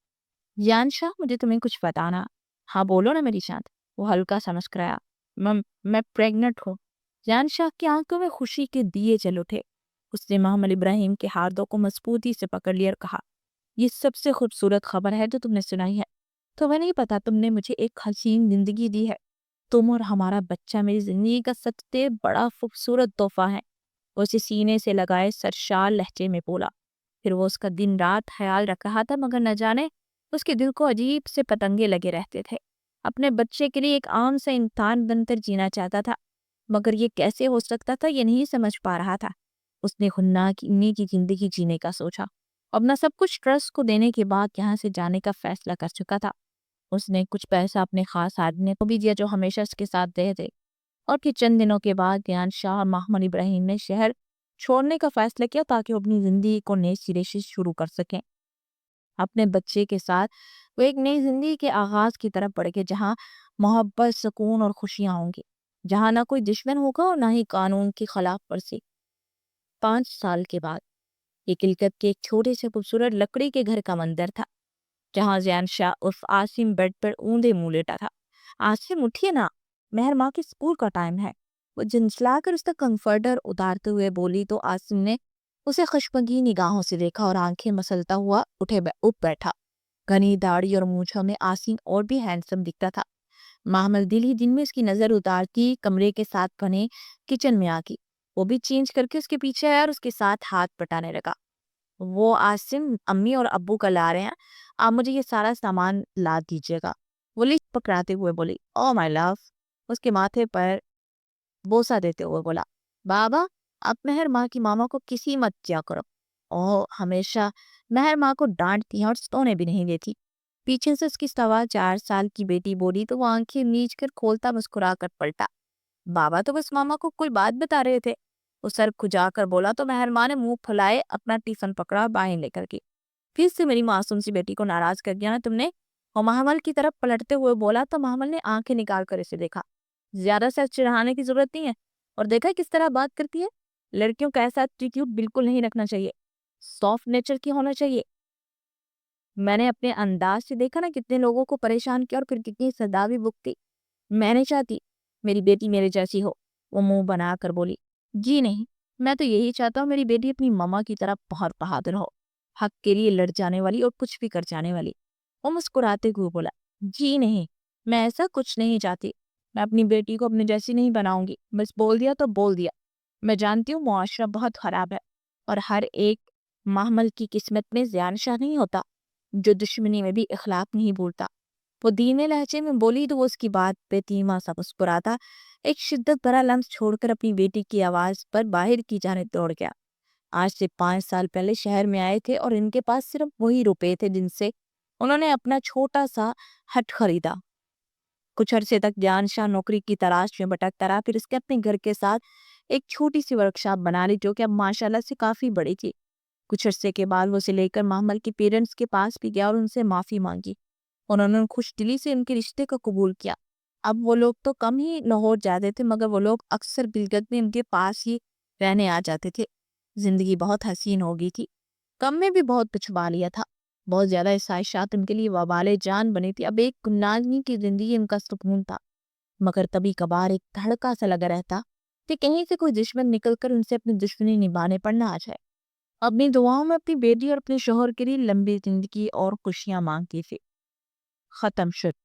زیان شاہ، مجھے تمہیں کچھ بتانا۔ ہاں بولو نا میری چاند۔ وہ ہلکا سا مسکرایا۔ میں پریگننٹ ہوں۔ زیان شاہ کی آنکھوں میں خوشی کے دیے جل اٹھے۔ اس نے محمل ابراہیم کے ہاتھوں کو مضبوطی سے پکڑ لیا اور کہا، یہ سب سے خوبصورت خبر ہے جو تم نے سنائی ہے۔ تمہیں نہیں پتا، تم نے مجھے ایک حسین زندگی دی ہے۔ تم اور ہمارا بچہ میری زندگی کا سب سے بڑا خوبصورت تحفہ ہے۔ وہ اسے سینے سے لگائے سرشار لہجے میں بولا۔ پھر وہ اس کا دن رات خیال رکھ رہا تھا، مگر نہ جانے اس کے دل کو عجیب سے پتنگے لگے رہتے تھے۔ اپنے بچے کے لیے ایک عام سا انسان بن کر جینا چاہتا تھا، مگر یہ کیسے ہو سکتا تھا یہ نہیں سمجھ پا رہا تھا۔ اس نے خنّا کی زندگی جینے کا سوچا، اپنا سب کچھ ٹرسٹ کو دینے کے بعد یہاں سے جانے کا فیصلہ کر چکا تھا۔ اس نے کچھ پیسہ اپنے خاص آدمی کو بھی دیا جو ہمیشہ اس کے ساتھ رہے تھے، اور پھر چند دنوں کے بعد گیان شاہ اور محمد ابراہیم نے شہر چھوڑنے کا فیصلہ کیا تاکہ وہ اپنی زندگی کو نئے سرے سے شروع کر سکیں۔ اپنے بچے کے ساتھ وہ ایک نئی زندگی کے آغاز کی طرف بڑھ گئے، جہاں محبت، سکون اور خوشیاں ہوں گی، جہاں نہ کوئی دشمن ہوگا اور نہ ہی قانون کی خلاف ورزی۔ 5 سال کے بعد یہ کلکت کے ایک چھوٹے سے خوبصورت لکڑی کے گھر کا منظر تھا، جہاں زیان شاہ عرف عاصم بیڈ پر اوندے منہ لیٹا تھا۔ عاصم اٹھیے نا، مہر ماں کے اسکول کا ٹائم ہے۔ وہ جھنجھلا کر اس کا کمفرٹر اتارتے ہوئے بولی تو عاصم نے اسے خشمگین نگاہوں سے دیکھا اور آنکھیں مسلتا ہوا اٹھ بیٹھا۔ گھنی داڑھی اور مونچھوں میں عاصم اور بھی ہینڈسم دکھتا تھا۔ محمل دل ہی دن میں اس کی نظر اتارتی کمرے کے ساتھ بنے کچن میں آ گئی۔ وہ بھی چینج کر کے اس کے پیچھے آیا اور اس کے ساتھ ہاتھ بٹانے لگا۔ وہ عاصم امی اور ابو کا لا رہے ہیں، آپ مجھے یہ سارا سامان لا دیجیے گا، وہ لسٹ پکڑاتے ہوئے بولی۔ او مائی لو، اس کے ماتھے پر بوسہ دیتے ہوئے بولا۔ بابا، اب مہر ماں کی ماما کو کسی مت کیا کرو۔ ہمیشہ مہر ماں کو ڈانٹتی ہیں اور سونے بھی نہیں دیتی۔ پیچھے سے اس کی 4.25 سال کی بیٹی بولی تو وہ آنکھیں میچ کر کھولتا مسکرا کر پلٹا۔ بابا تو بس ماما کو کوئی بات بتا رہے تھے، وہ سر کھجا کر بولا تو مہر ماں نے منہ پھلائے اپنا ٹیفن پکڑا باہیں لے کر کے۔ پھر سے میری معصوم سی بیٹی کو ناراض کر دیا نا تم نے؟ اور محمل کی طرف پلٹتے ہوئے بولا تو محمل نے آنکھیں نکال کر اسے دیکھا۔ زیادہ سے چڑھانے کی ضرورت نہیں ہے، اور دیکھا کس طرح بات کرتی ہے۔ لڑکیوں کا ایسا ایٹیٹیوڈ بالکل نہیں رکھنا چاہیے، سافٹ نیچر کی ہونا چاہیے۔ میں نے اپنے انداز سے دیکھا نا کتنے لوگوں کو پریشان کیا اور پھر کتنی سزا بھی بھگتی۔ میں نہیں چاہتی میری بیٹی میرے جیسی ہو، وہ منہ بنا کر بولی۔ جی نہیں، میں تو یہی چاہتا ہوں میری بیٹی اپنی ماما کی طرح بہت بہادر ہو، حق کے لیے لڑ جانے والی اور کچھ بھی کر جانے والی۔ وہ مسکراتے ہوئے بولا۔ جی نہیں، میں ایسا کچھ نہیں چاہتی، میں اپنی بیٹی کو اپنے جیسی نہیں بناؤں گی، بس بول دیا تو بول دیا۔ میں جانتی ہوں معاشرہ بہت خراب ہے اور ہر ایک محمل کی قسمت میں زیان شاہ نہیں ہوتا جو دشمنی میں بھی اخلاق نہیں بھولتا۔ وہ دھیمے لہجے میں بولی تو وہ اس کی بات پہ دھیما سا مسکراتا ایک شدت بھرا لمس چھوڑ کر اپنی بیٹی کی آواز پر باہر کی جانب دوڑ گیا۔ آج سے 5 سال پہلے شہر میں آئے تھے اور ان کے پاس صرف وہی روپے تھے جن سے انہوں نے اپنا چھوٹا سا ہٹ خریدا۔ کچھ عرصے تک جان شاہ نوکری کی تلاش میں بھٹکتا رہا، پھر اس کے اپنے گھر کے ساتھ ایک چھوٹی سی ورکشاپ بنا لی جو کہ اب ماشاءاللہ سے کافی بڑی تھی۔ کچھ عرصے کے بعد وہ اسے لے کر محمل کے پیرنٹس کے پاس بھی گیا اور ان سے معافی مانگی۔ انہوں نے خوش دلی سے ان کے رشتے کو قبول کیا۔ اب وہ لوگ تو کم ہی لاہور جاتے تھے مگر وہ لوگ اکثر گلگت میں ان کے پاس ہی رہنے آ جاتے تھے۔ زندگی بہت حسین ہو گئی تھی، کم میں بھی بہت کچھ پا لیا تھا۔ بہت زیادہ عیسائشات ان کے لیے وبال جان بنی تھی۔ اب ایک گمنامی کی زندگی ان کا سکون تھا، مگر کبھی کبھار ایک دھڑکا سا لگا رہتا کہ کہیں سے کوئی دشمن نکل کر ان سے اپنی دشمنی نبھانے پر نہ آ جائے۔ اپنی دعاؤں میں اپنی بیٹی اور اپنے شوہر کے لیے لمبی زندگی اور خوشیاں مانگتی تھی۔ ختم شد۔